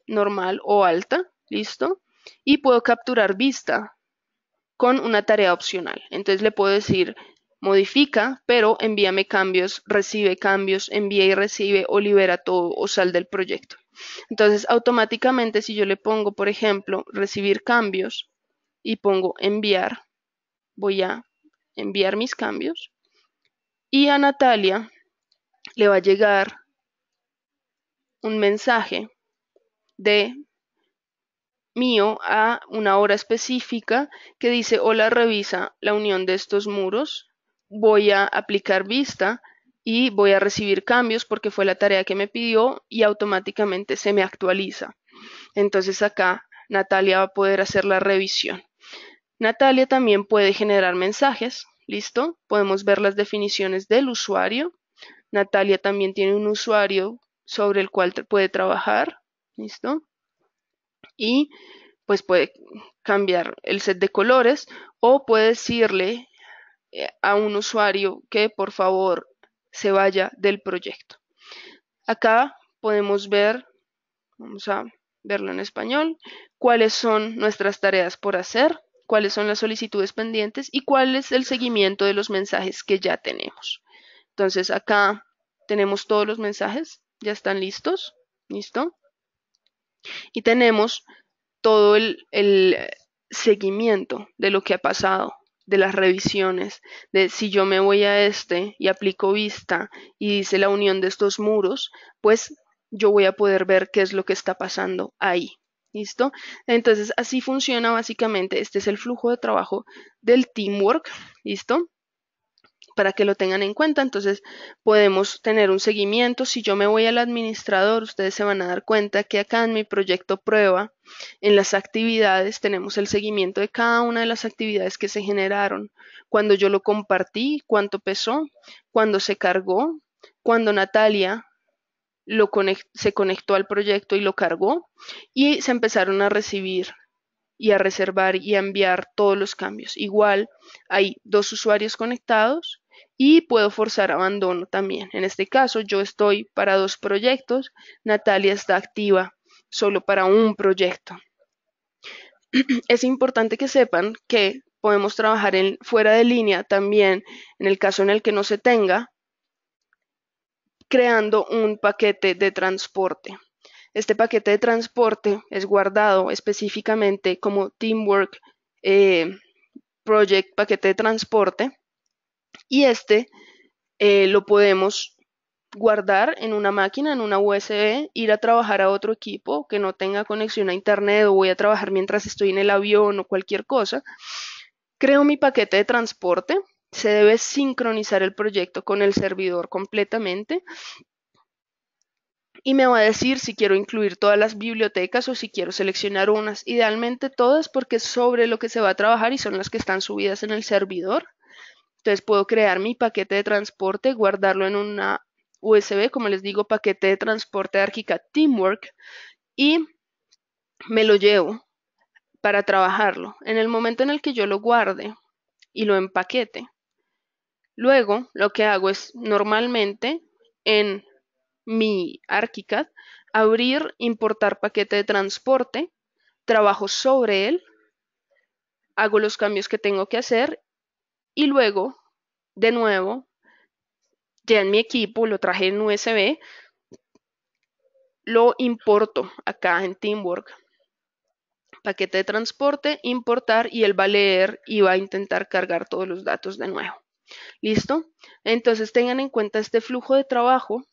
Speaker 2: normal o alta, listo, y puedo capturar vista con una tarea opcional. Entonces le puedo decir modifica, pero envíame cambios, recibe cambios, envía y recibe o libera todo o sal del proyecto. Entonces automáticamente si yo le pongo, por ejemplo, recibir cambios y pongo enviar, voy a enviar mis cambios y a Natalia le va a llegar un mensaje de mío a una hora específica que dice hola, revisa la unión de estos muros, voy a aplicar vista y voy a recibir cambios porque fue la tarea que me pidió y automáticamente se me actualiza. Entonces acá Natalia va a poder hacer la revisión. Natalia también puede generar mensajes, ¿listo? Podemos ver las definiciones del usuario. Natalia también tiene un usuario sobre el cual puede trabajar, ¿listo? Y pues puede cambiar el set de colores o puede decirle a un usuario que por favor se vaya del proyecto. Acá podemos ver, vamos a verlo en español, cuáles son nuestras tareas por hacer, cuáles son las solicitudes pendientes y cuál es el seguimiento de los mensajes que ya tenemos. Entonces acá tenemos todos los mensajes, ya están listos, ¿listo? Y tenemos todo el seguimiento de lo que ha pasado, de las revisiones, de si yo me voy a este y aplico vista y dice la unión de estos muros, pues yo voy a poder ver qué es lo que está pasando ahí. ¿Listo? Entonces así funciona básicamente. Este es el flujo de trabajo del teamwork. ¿Listo? para que lo tengan en cuenta. Entonces podemos tener un seguimiento. Si yo me voy al administrador, ustedes se van a dar cuenta que acá en mi proyecto prueba, en las actividades, tenemos el seguimiento de cada una de las actividades que se generaron. Cuando yo lo compartí, cuánto pesó, cuándo se cargó, cuando Natalia se conectó al proyecto y lo cargó, y se empezaron a recibir y a reservar y a enviar todos los cambios. Igual hay 2 usuarios conectados y puedo forzar abandono también. En este caso yo estoy para 2 proyectos, Natalia está activa solo para un proyecto. Es importante que sepan que podemos trabajar fuera de línea también en el caso en el que no se tenga, creando un paquete de transporte. Este paquete de transporte es guardado específicamente como Teamwork Project paquete de transporte, y lo podemos guardar en una máquina, en una USB, ir a trabajar a otro equipo que no tenga conexión a internet, o voy a trabajar mientras estoy en el avión o cualquier cosa. Creo mi paquete de transporte, se debe sincronizar el proyecto con el servidor completamente y me va a decir si quiero incluir todas las bibliotecas o si quiero seleccionar unas. Idealmente todas, porque es sobre lo que se va a trabajar y son las que están subidas en el servidor. Entonces puedo crear mi paquete de transporte, guardarlo en una USB, como les digo, paquete de transporte de Archicad Teamwork, y me lo llevo para trabajarlo. En el momento en el que yo lo guarde y lo empaquete, luego lo que hago es normalmente en mi Archicad abrir, importar paquete de transporte, trabajo sobre él, hago los cambios que tengo que hacer y luego, de nuevo, ya en mi equipo lo traje en USB, lo importo acá en Teamwork, paquete de transporte, importar, y él va a leer y va a intentar cargar todos los datos de nuevo. ¿Listo? Entonces tengan en cuenta este flujo de trabajo.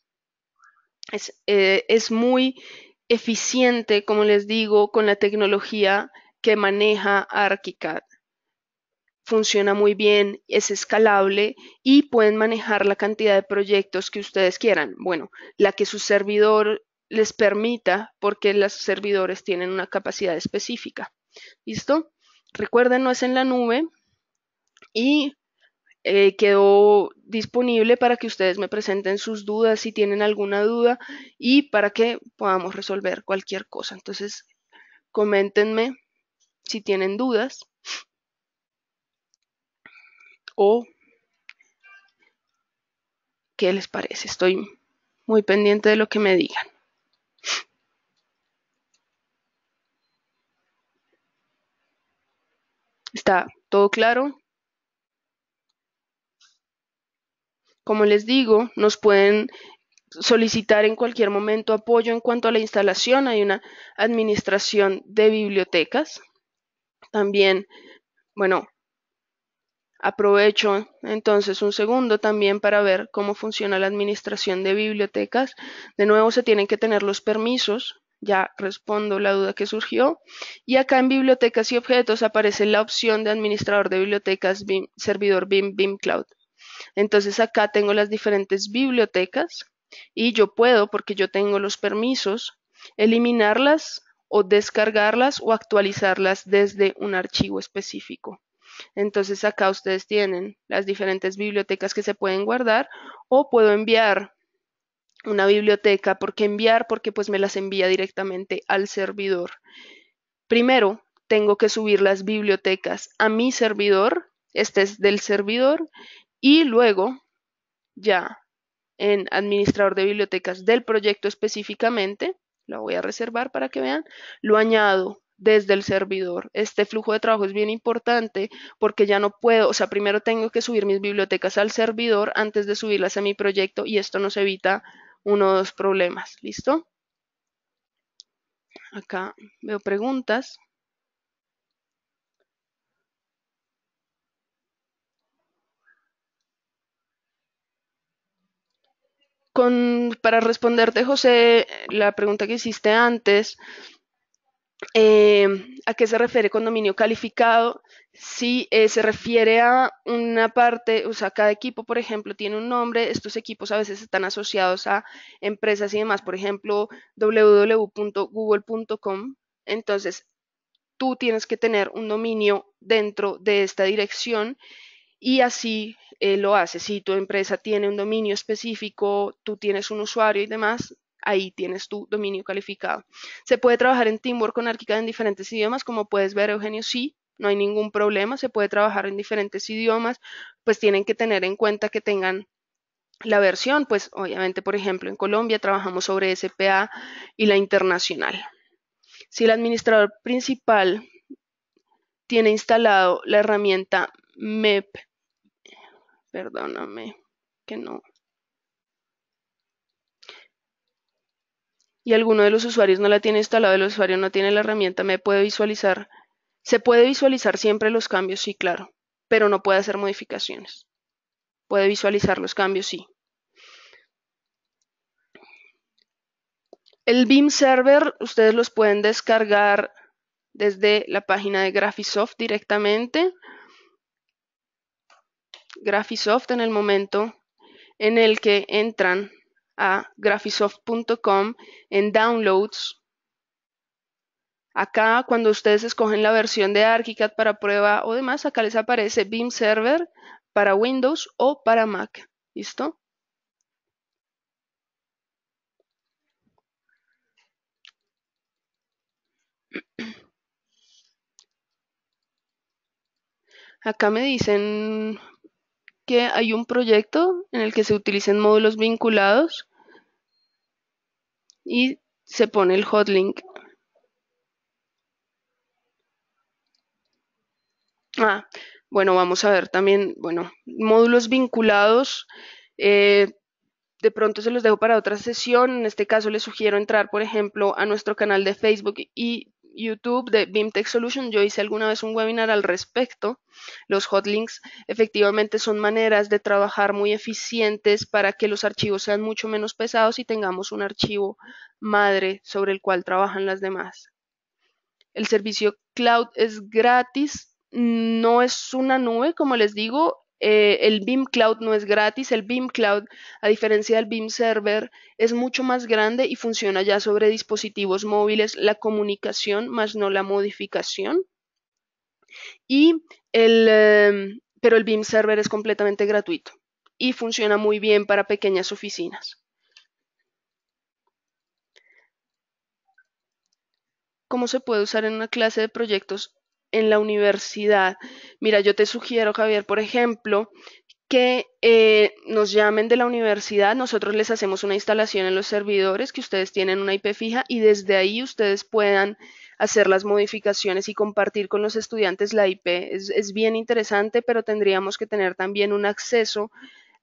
Speaker 2: Es muy eficiente, como les digo, con la tecnología que maneja Archicad. Funciona muy bien, es escalable y pueden manejar la cantidad de proyectos que ustedes quieran. Bueno, la que su servidor les permita, porque los servidores tienen una capacidad específica. ¿Listo? Recuerden, no es en la nube y quedó disponible para que ustedes me presenten sus dudas si tienen alguna duda y para que podamos resolver cualquier cosa. Entonces, coméntenme si tienen dudas o qué les parece. Estoy muy pendiente de lo que me digan. ¿Está todo claro? Como les digo, nos pueden solicitar en cualquier momento apoyo en cuanto a la instalación. Hay una administración de bibliotecas. También, bueno, aprovecho entonces un segundo también para ver cómo funciona la administración de bibliotecas. De nuevo se tienen que tener los permisos. Ya respondo la duda que surgió. Y acá en bibliotecas y objetos aparece la opción de administrador de bibliotecas, servidor BIM Cloud. Entonces acá tengo las diferentes bibliotecas y yo puedo, porque yo tengo los permisos, eliminarlas o descargarlas o actualizarlas desde un archivo específico. Entonces acá ustedes tienen las diferentes bibliotecas que se pueden guardar, o puedo enviar una biblioteca. ¿Por qué enviar? Porque pues me las envía directamente al servidor. Primero tengo que subir las bibliotecas a mi servidor, este es del servidor, y luego ya en administrador de bibliotecas del proyecto específicamente, lo voy a reservar para que vean, lo añado desde el servidor. Este flujo de trabajo es bien importante porque ya no puedo, o sea, primero tengo que subir mis bibliotecas al servidor antes de subirlas a mi proyecto, y esto nos evita uno o dos problemas. ¿Listo? Acá veo preguntas. Para responderte, José, la pregunta que hiciste antes, ¿A qué se refiere con dominio calificado? Si se refiere a una parte, o sea, cada equipo, por ejemplo, tiene un nombre. Estos equipos a veces están asociados a empresas y demás, por ejemplo, www.google.com. Entonces, tú tienes que tener un dominio dentro de esta dirección y así lo hace. Si tu empresa tiene un dominio específico, tú tienes un usuario y demás, ahí tienes tu dominio calificado. Se puede trabajar en Teamwork con ArchiCAD en diferentes idiomas, como puedes ver, Eugenio, sí, no hay ningún problema, se puede trabajar en diferentes idiomas, pues tienen que tener en cuenta que tengan la versión, pues obviamente, por ejemplo, en Colombia trabajamos sobre SPA y la internacional. Si el administrador principal tiene instalado la herramienta MEP, perdóname, que no. Y alguno de los usuarios no la tiene instalado, el usuario no tiene la herramienta, me puede visualizar. Se puede visualizar siempre los cambios, sí, claro, pero no puede hacer modificaciones. Puede visualizar los cambios, sí. El BIM Server, ustedes los pueden descargar desde la página de Graphisoft directamente. Graphisoft, en el momento en el que entran a graphisoft.com en Downloads, acá, cuando ustedes escogen la versión de ArchiCAD para prueba o demás, acá les aparece BIM Server para Windows o para Mac. ¿Listo? Acá me dicen que hay un proyecto en el que se utilicen módulos vinculados y se pone el hotlink. Bueno, vamos a ver también, bueno, módulos vinculados. De pronto se los dejo para otra sesión. En este caso les sugiero entrar, por ejemplo, a nuestro canal de Facebook y YouTube de BIM Tech Solution. Yo hice alguna vez un webinar al respecto. Los hotlinks efectivamente son maneras de trabajar muy eficientes para que los archivos sean mucho menos pesados y tengamos un archivo madre sobre el cual trabajan las demás. El servicio cloud es gratis, no es una nube, como les digo. El BIM Cloud no es gratis. El BIM Cloud, a diferencia del BIM Server, es mucho más grande y funciona ya sobre dispositivos móviles, la comunicación más no la modificación. Pero el BIM Server es completamente gratuito y funciona muy bien para pequeñas oficinas. ¿Cómo se puede usar en una clase de proyectos en la universidad? Mira, yo te sugiero, Javier, por ejemplo, que nos llamen de la universidad, nosotros les hacemos una instalación en los servidores, que ustedes tienen una IP fija y desde ahí ustedes puedan hacer las modificaciones y compartir con los estudiantes la IP. Es bien interesante, pero tendríamos que tener también un acceso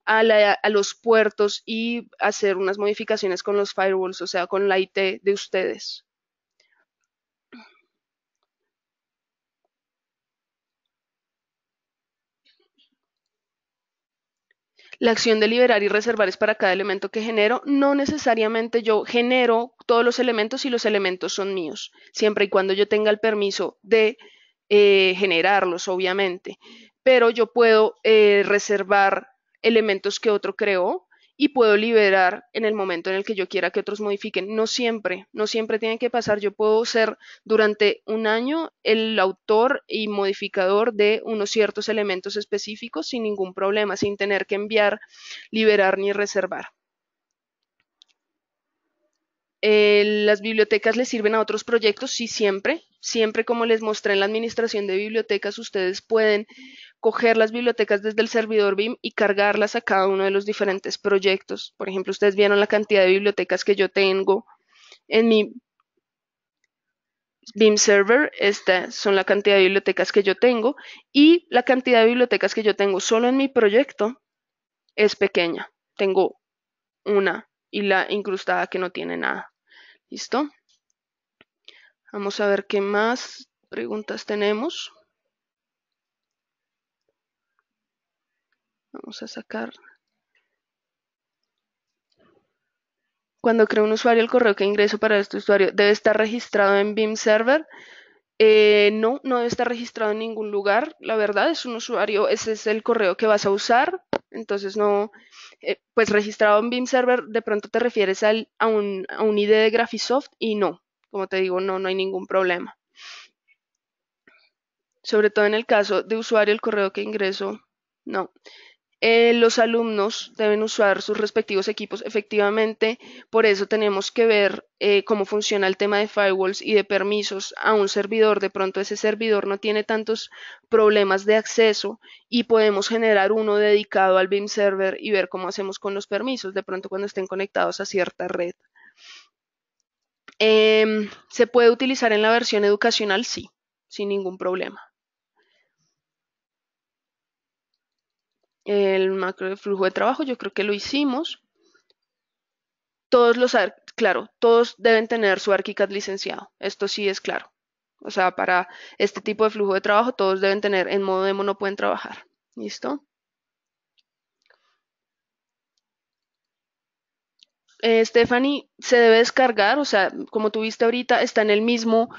Speaker 2: a los puertos y hacer unas modificaciones con los firewalls, o sea, con la IT de ustedes. La acción de liberar y reservar es para cada elemento que genero. No necesariamente yo genero todos los elementos y los elementos son míos, siempre y cuando yo tenga el permiso de generarlos, obviamente. Pero yo puedo reservar elementos que otro creó y puedo liberar en el momento en el que yo quiera que otros modifiquen. No siempre, no siempre tiene que pasar. Yo puedo ser durante un año el autor y modificador de unos ciertos elementos específicos sin ningún problema, sin tener que enviar, liberar ni reservar. Las bibliotecas les sirven a otros proyectos, sí, siempre. Siempre, como les mostré en la administración de bibliotecas, ustedes pueden coger las bibliotecas desde el servidor BIM y cargarlas a cada uno de los diferentes proyectos. Por ejemplo, ustedes vieron la cantidad de bibliotecas que yo tengo en mi BIM Server. Estas son la cantidad de bibliotecas que yo tengo y la cantidad de bibliotecas que yo tengo solo en mi proyecto es pequeña. Tengo una y la incrustada que no tiene nada. ¿Listo? Vamos a ver qué más preguntas tenemos. Vamos a sacar. Cuando creo un usuario, el correo que ingreso para este usuario debe estar registrado en Beam Server. No, no debe estar registrado en ningún lugar. La verdad, es un usuario, ese es el correo que vas a usar. Entonces, no, pues registrado en Beam Server, de pronto te refieres a un ID de Graphisoft y no, como te digo, no, no hay ningún problema. Sobre todo en el caso de usuario, el correo que ingreso, no. Los alumnos deben usar sus respectivos equipos. Efectivamente, por eso tenemos que ver cómo funciona el tema de firewalls y de permisos a un servidor. De pronto ese servidor no tiene tantos problemas de acceso y podemos generar uno dedicado al Beam Server y ver cómo hacemos con los permisos, de pronto cuando estén conectados a cierta red. ¿Se puede utilizar en la versión educacional? Sí, sin ningún problema. El macro de flujo de trabajo, yo creo que lo hicimos. Claro, todos deben tener su ArchiCAD licenciado. Esto sí es claro. O sea, para este tipo de flujo de trabajo, todos deben tener, en modo demo no pueden trabajar. ¿Listo? Stephanie, se debe descargar, o sea, como tú viste ahorita, está en el mismo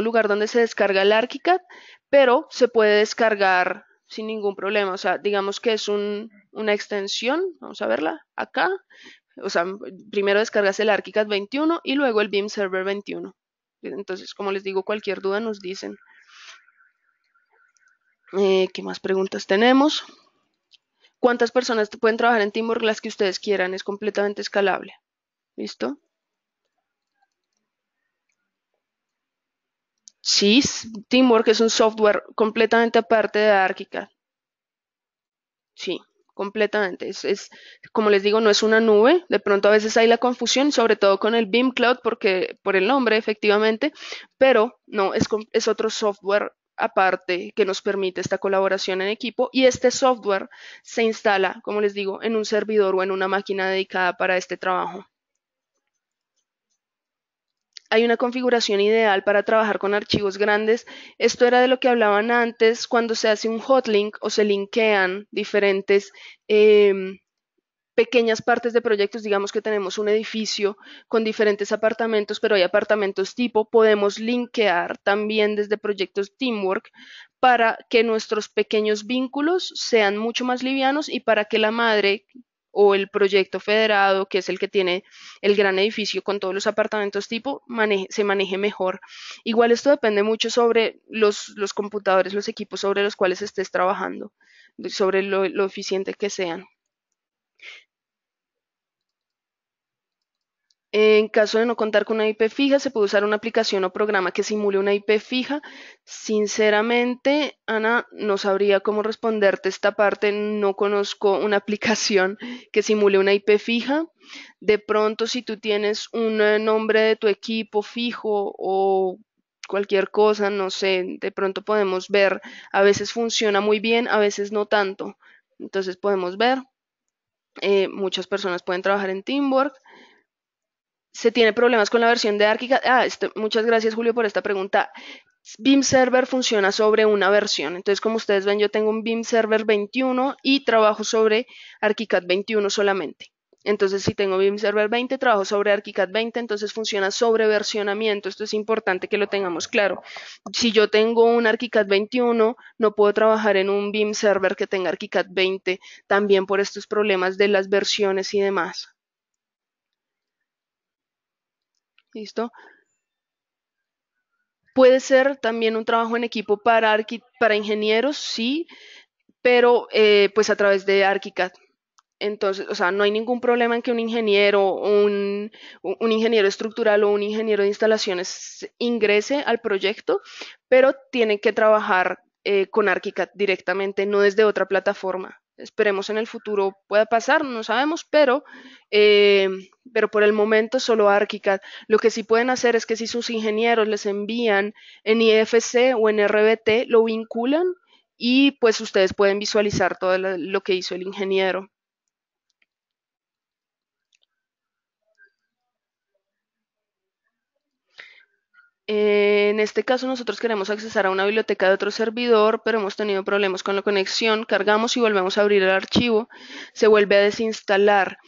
Speaker 2: lugar donde se descarga el ArchiCAD, pero se puede descargar sin ningún problema. O sea, digamos que es una extensión, vamos a verla acá. O sea, primero descargas el ArchiCAD 21 y luego el Beam Server 21. Entonces, como les digo, cualquier duda nos dicen. ¿Qué más preguntas tenemos? ¿Cuántas personas pueden trabajar en Teamwork? Las que ustedes quieran, es completamente escalable. ¿Listo? Sí, Teamwork es un software completamente aparte de ArchiCAD. Sí, completamente. Como les digo, no es una nube. De pronto a veces hay la confusión, sobre todo con el Beam Cloud, porque por el nombre, efectivamente, pero no, es otro software aparte que nos permite esta colaboración en equipo y este software se instala, como les digo, en un servidor o en una máquina dedicada para este trabajo. Hay una configuración ideal para trabajar con archivos grandes. Esto era de lo que hablaban antes, cuando se hace un hotlink o se linkean diferentes pequeñas partes de proyectos. Digamos que tenemos un edificio con diferentes apartamentos, pero hay apartamentos tipo, podemos linkear también desde proyectos Teamwork para que nuestros pequeños vínculos sean mucho más livianos y para que la madre o el proyecto federado, que es el que tiene el gran edificio con todos los apartamentos tipo, se maneje mejor. Igual esto depende mucho sobre los computadores, los equipos sobre los cuales estés trabajando, sobre lo eficiente que sean. En caso de no contar con una IP fija, se puede usar una aplicación o programa que simule una IP fija. Sinceramente, Ana, no sabría cómo responderte esta parte. No conozco una aplicación que simule una IP fija. De pronto, si tú tienes un nombre de tu equipo fijo o cualquier cosa, no sé, de pronto podemos ver. A veces funciona muy bien, a veces no tanto. Entonces podemos ver. Muchas personas pueden trabajar en Teamwork. Se tiene problemas con la versión de ArchiCAD. Muchas gracias, Julio, por esta pregunta. Beam Server funciona sobre una versión. Entonces, como ustedes ven, yo tengo un Beam Server 21 y trabajo sobre ArchiCAD 21 solamente. Entonces, si tengo Beam Server 20, trabajo sobre ArchiCAD 20, entonces funciona sobre versionamiento. Esto es importante que lo tengamos claro. Si yo tengo un ArchiCAD 21, no puedo trabajar en un Beam Server que tenga ArchiCAD 20, también por estos problemas de las versiones y demás. ¿Listo? Puede ser también un trabajo en equipo para ingenieros, sí, pero pues a través de ArchiCAD. Entonces, o sea, no hay ningún problema en que un ingeniero, un ingeniero estructural o un ingeniero de instalaciones ingrese al proyecto, pero tienen que trabajar con ArchiCAD directamente, no desde otra plataforma. Esperemos en el futuro pueda pasar, no sabemos, eh, pero por el momento solo ArchiCAD. Lo que sí pueden hacer es que si sus ingenieros les envían en IFC o en RBT, lo vinculan y pues ustedes pueden visualizar todo lo que hizo el ingeniero. En este caso nosotros queremos accesar a una biblioteca de otro servidor, pero hemos tenido problemas con la conexión. Cargamos y volvemos a abrir el archivo. Se vuelve a desinstalar.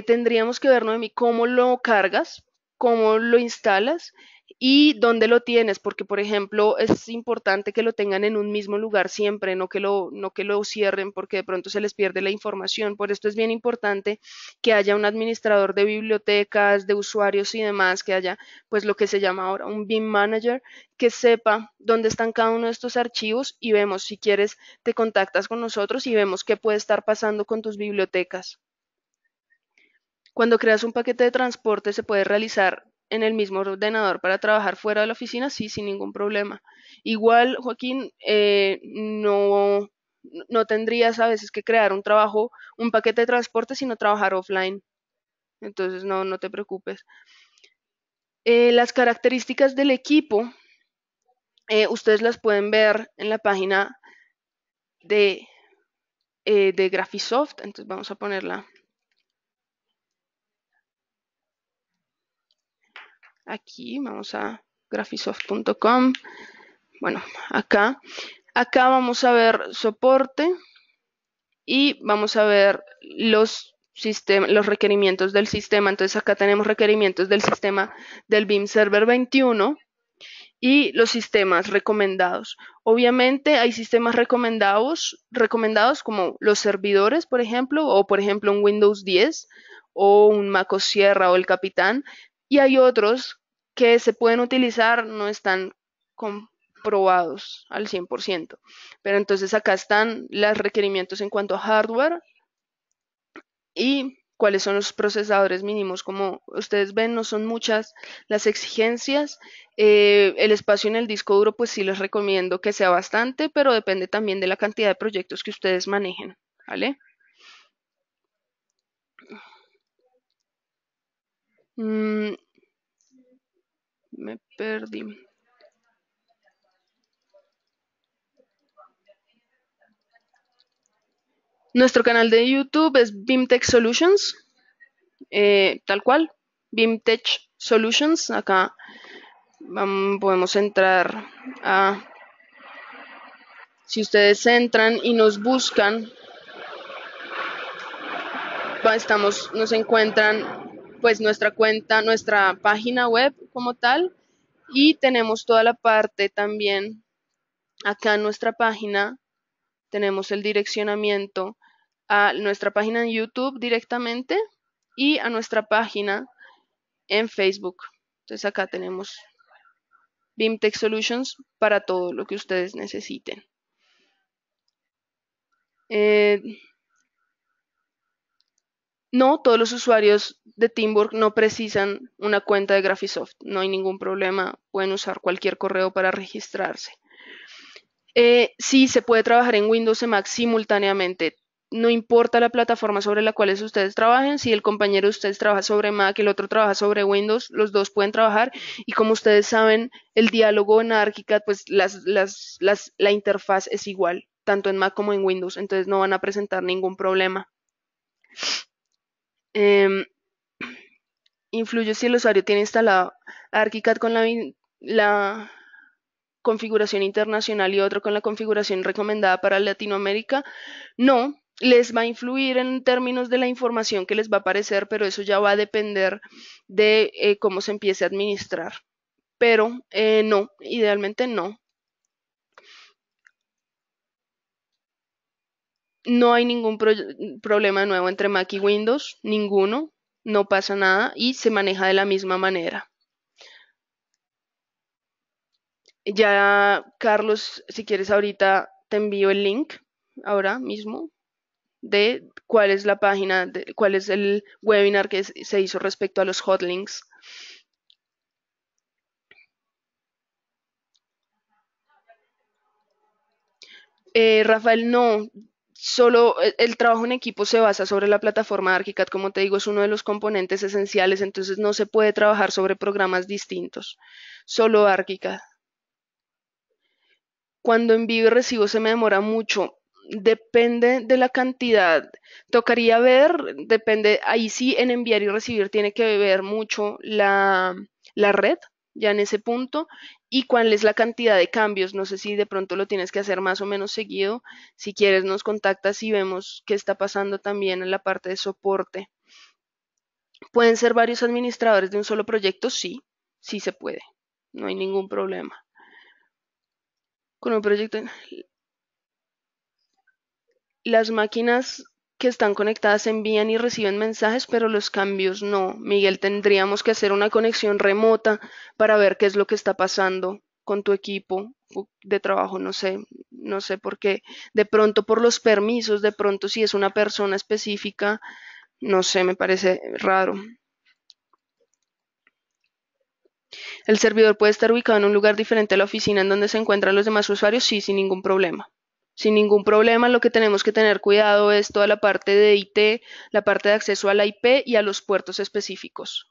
Speaker 2: tendríamos que ver, Noemi, cómo lo cargas, cómo lo instalas y dónde lo tienes, porque por ejemplo es importante que lo tengan en un mismo lugar siempre, no que lo cierren porque de pronto se les pierde la información. Por esto es bien importante que haya un administrador de bibliotecas, de usuarios y demás, que haya pues lo que se llama ahora un BIM manager, que sepa dónde están cada uno de estos archivos y vemos si quieres te contactas con nosotros y vemos qué puede estar pasando con tus bibliotecas. Cuando creas un paquete de transporte se puede realizar en el mismo ordenador para trabajar fuera de la oficina, sí, sin ningún problema. Igual, Joaquín, no tendrías a veces que crear un paquete de transporte, sino trabajar offline. Entonces, no te preocupes. Las características del equipo, ustedes las pueden ver en la página de Graphisoft. Entonces, vamos a ponerla aquí, vamos a graphisoft.com. Bueno, acá vamos a ver soporte y vamos a ver los requerimientos del sistema. Entonces acá tenemos requerimientos del sistema del BIM Server 21 y los sistemas recomendados. Obviamente hay sistemas recomendados como los servidores, por ejemplo, o por ejemplo un Windows 10 o un MacOS Sierra o el Capitán, y hay otros que se pueden utilizar, no están comprobados al 100%. Pero entonces acá están los requerimientos en cuanto a hardware y cuáles son los procesadores mínimos. Como ustedes ven, no son muchas las exigencias. El espacio en el disco duro, pues sí les recomiendo que sea bastante, pero depende también de la cantidad de proyectos que ustedes manejen, ¿vale? Me perdí. Nuestro canal de YouTube es BIMTech Solutions, tal cual, BIMTech Solutions. Acá podemos entrar a, si ustedes entran y nos buscan, nos encuentran pues nuestra cuenta, nuestra página web como tal, y tenemos toda la parte también acá en nuestra página. Tenemos el direccionamiento a nuestra página en YouTube directamente y a nuestra página en Facebook. Entonces acá tenemos BIMTech Solutions para todo lo que ustedes necesiten. No, todos los usuarios de Teamwork no precisan una cuenta de Graphisoft. No hay ningún problema. Pueden usar cualquier correo para registrarse. Sí, se puede trabajar en Windows y Mac simultáneamente. No importa la plataforma sobre la cual ustedes trabajen. Si el compañero de ustedes trabaja sobre Mac y el otro trabaja sobre Windows, los dos pueden trabajar. Y como ustedes saben, el diálogo en ArchiCAD, pues la interfaz es igual, tanto en Mac como en Windows. Entonces no van a presentar ningún problema. Influye si el usuario tiene instalado ArchiCAD con la configuración internacional y otro con la configuración recomendada para Latinoamérica. No, les va a influir en términos de la información que les va a aparecer, pero eso ya va a depender de cómo se empiece a administrar. Pero no, idealmente no. No hay ningún problema nuevo entre Mac y Windows, ninguno, no pasa nada y se maneja de la misma manera. Ya, Carlos, si quieres ahorita te envío el link, ahora mismo, de cuál es la página, cuál es el webinar que se hizo respecto a los hotlinks. Rafael, no, solo el trabajo en equipo se basa sobre la plataforma ArchiCAD, como te digo, es uno de los componentes esenciales, entonces no se puede trabajar sobre programas distintos, solo ArchiCAD. Cuando envío y recibo se me demora mucho, depende de la cantidad. Tocaría ver, depende, ahí sí en enviar y recibir tiene que ver mucho la red, ya en ese punto, y cuál es la cantidad de cambios. No sé si de pronto lo tienes que hacer más o menos seguido. Si quieres nos contactas y vemos qué está pasando también en la parte de soporte. ¿Pueden ser varios administradores de un solo proyecto? Sí, sí se puede. No hay ningún problema. Con un proyecto, las máquinas que están conectadas envían y reciben mensajes, pero los cambios no. Miguel, tendríamos que hacer una conexión remota para ver qué es lo que está pasando con tu equipo de trabajo. No sé por qué. De pronto por los permisos, de pronto si es una persona específica, no sé, me parece raro. ¿El servidor puede estar ubicado en un lugar diferente a la oficina en donde se encuentran los demás usuarios? Sí, sin ningún problema. Sin ningún problema, lo que tenemos que tener cuidado es toda la parte de IT, la parte de acceso a la IP y a los puertos específicos.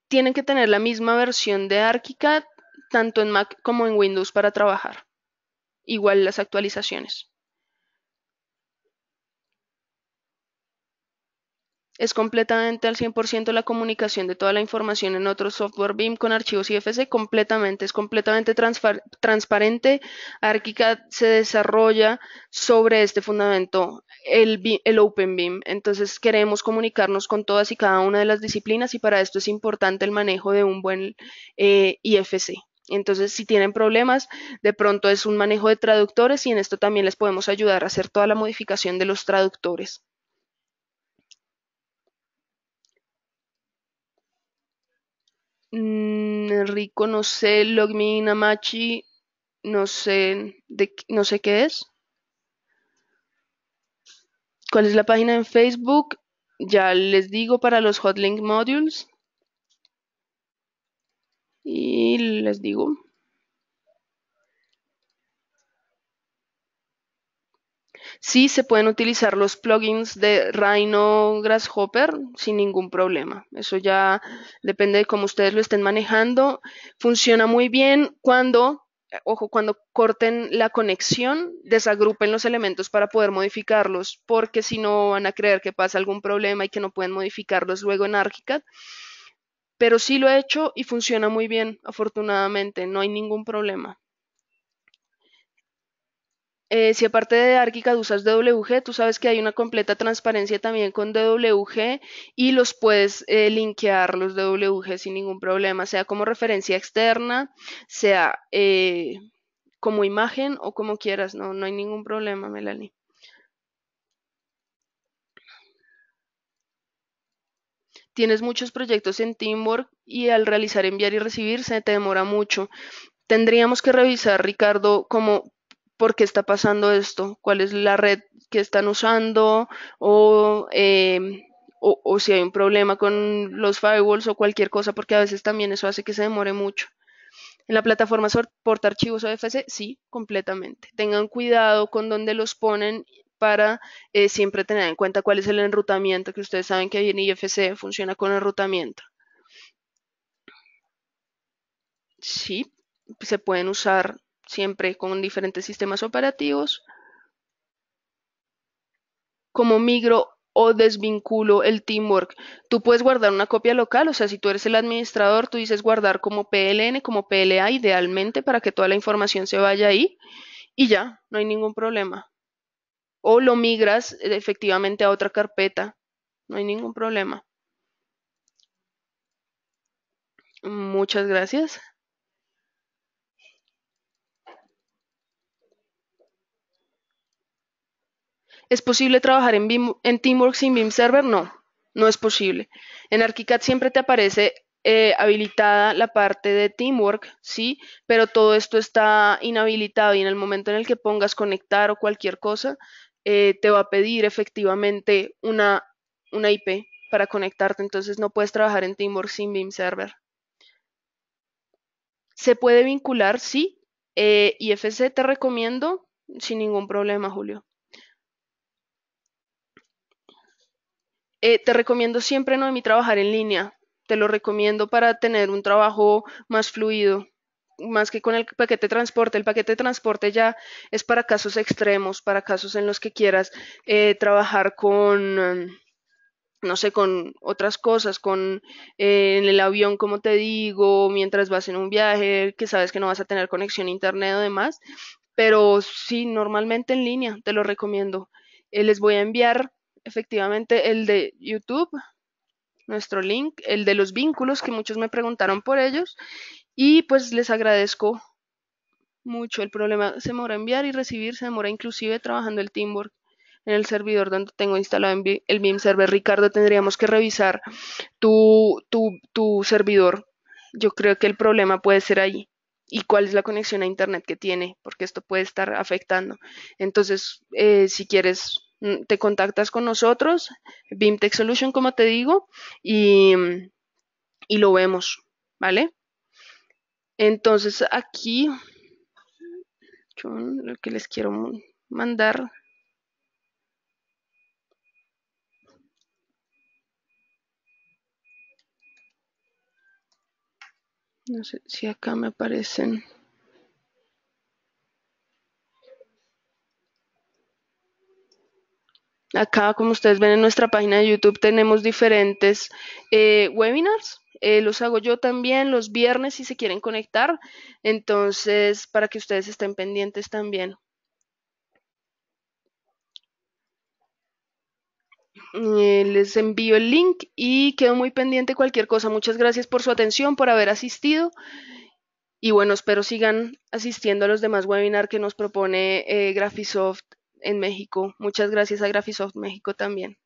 Speaker 2: Tienen que tener la misma versión de ArchiCAD tanto en Mac como en Windows para trabajar. Igual las actualizaciones. Es completamente al 100% la comunicación de toda la información en otro software BIM con archivos IFC, es completamente transparente. ArchiCAD se desarrolla sobre este fundamento, el OpenBIM. Entonces queremos comunicarnos con todas y cada una de las disciplinas y para esto es importante el manejo de un buen IFC. Entonces, si tienen problemas, de pronto es un manejo de traductores y en esto también les podemos ayudar a hacer toda la modificación de los traductores. Rico, no sé, Logme Namachi, no sé qué es. ¿Cuál es la página en Facebook? Ya les digo para los Hotlink Modules. Y les digo. Sí, se pueden utilizar los plugins de Rhino Grasshopper sin ningún problema. Eso ya depende de cómo ustedes lo estén manejando. Funciona muy bien cuando, ojo, cuando corten la conexión, desagrupen los elementos para poder modificarlos, porque si no van a creer que pasa algún problema y que no pueden modificarlos luego en ArchiCAD. Pero sí lo he hecho y funciona muy bien, afortunadamente, no hay ningún problema. Si aparte de ArchiCAD usas DWG, tú sabes que hay una completa transparencia también con DWG y los puedes linkear los DWG sin ningún problema, sea como referencia externa, sea como imagen o como quieras, no hay ningún problema, Melanie. Tienes muchos proyectos en Teamwork y al realizar enviar y recibir se te demora mucho. Tendríamos que revisar, Ricardo, por qué está pasando esto, cuál es la red que están usando o si hay un problema con los firewalls o cualquier cosa, porque a veces también eso hace que se demore mucho. En la plataforma soporta archivos OFC, sí, completamente. Tengan cuidado con dónde los ponen para siempre tener en cuenta cuál es el enrutamiento, que ustedes saben que en IFC funciona con enrutamiento. Sí, se pueden usar siempre con diferentes sistemas operativos. Como migro o desvinculo el teamwork. Tú puedes guardar una copia local, o sea, si tú eres el administrador, tú dices guardar como PLN, como PLA, idealmente, para que toda la información se vaya ahí y ya, no hay ningún problema. O lo migras efectivamente a otra carpeta, no hay ningún problema. Muchas gracias. ¿Es posible trabajar en Teamwork sin BIM Server? No, no es posible. En ArchiCAD siempre te aparece habilitada la parte de Teamwork, sí, pero todo esto está inhabilitado y en el momento en el que pongas conectar o cualquier cosa, te va a pedir efectivamente una IP para conectarte, entonces no puedes trabajar en Teamwork sin BIM Server. ¿Se puede vincular? Sí. IFC te recomiendo sin ningún problema, Julio. Te recomiendo siempre, Noemí, trabajar en línea. Te lo recomiendo para tener un trabajo más fluido, más que con el paquete de transporte. El paquete de transporte ya es para casos extremos, para casos en los que quieras trabajar no sé, con otras cosas, en el avión, como te digo, mientras vas en un viaje, que sabes que no vas a tener conexión a internet o demás. pero sí, normalmente en línea, te lo recomiendo. Les voy a enviar efectivamente el de YouTube, nuestro link, el de los vínculos, que muchos me preguntaron por ellos, y pues les agradezco mucho. El problema se demora enviar y recibir, se demora inclusive trabajando el Teamwork en el servidor donde tengo instalado el BIM server. Ricardo, tendríamos que revisar tu servidor. Yo creo que el problema puede ser ahí. ¿Y cuál es la conexión a internet que tiene? Porque esto puede estar afectando. Entonces, si quieres, te contactas con nosotros, BIM Tech Solution, como te digo, y, y lo vemos, ¿vale? Entonces, aquí, yo lo que les quiero mandar. No sé si acá me aparecen. Acá, como ustedes ven en nuestra página de YouTube, tenemos diferentes webinars. Los hago yo también los viernes si se quieren conectar. Entonces, para que ustedes estén pendientes también. Les envío el link y quedo muy pendiente de cualquier cosa. Muchas gracias por su atención, por haber asistido. Y bueno, espero sigan asistiendo a los demás webinars que nos propone Graphisoft en México. Muchas gracias a Graphisoft México también.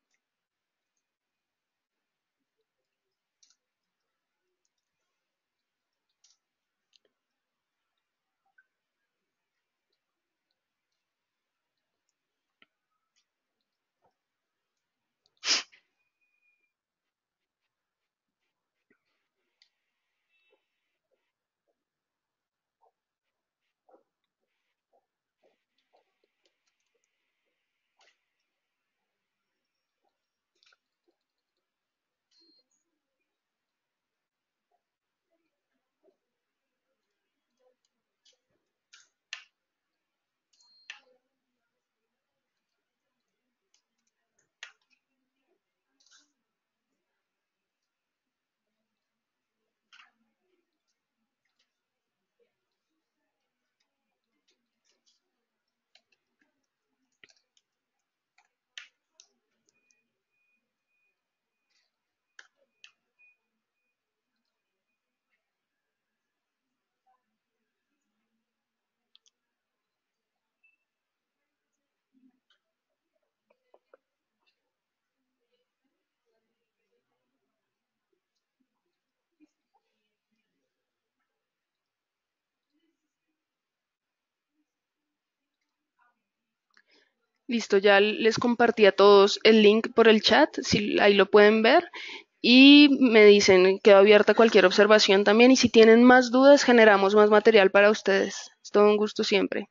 Speaker 2: Listo, ya les compartí a todos el link por el chat, si ahí lo pueden ver. Y me dicen, quedo abierta a cualquier observación también. Y si tienen más dudas, generamos más material para ustedes. Es todo un gusto siempre.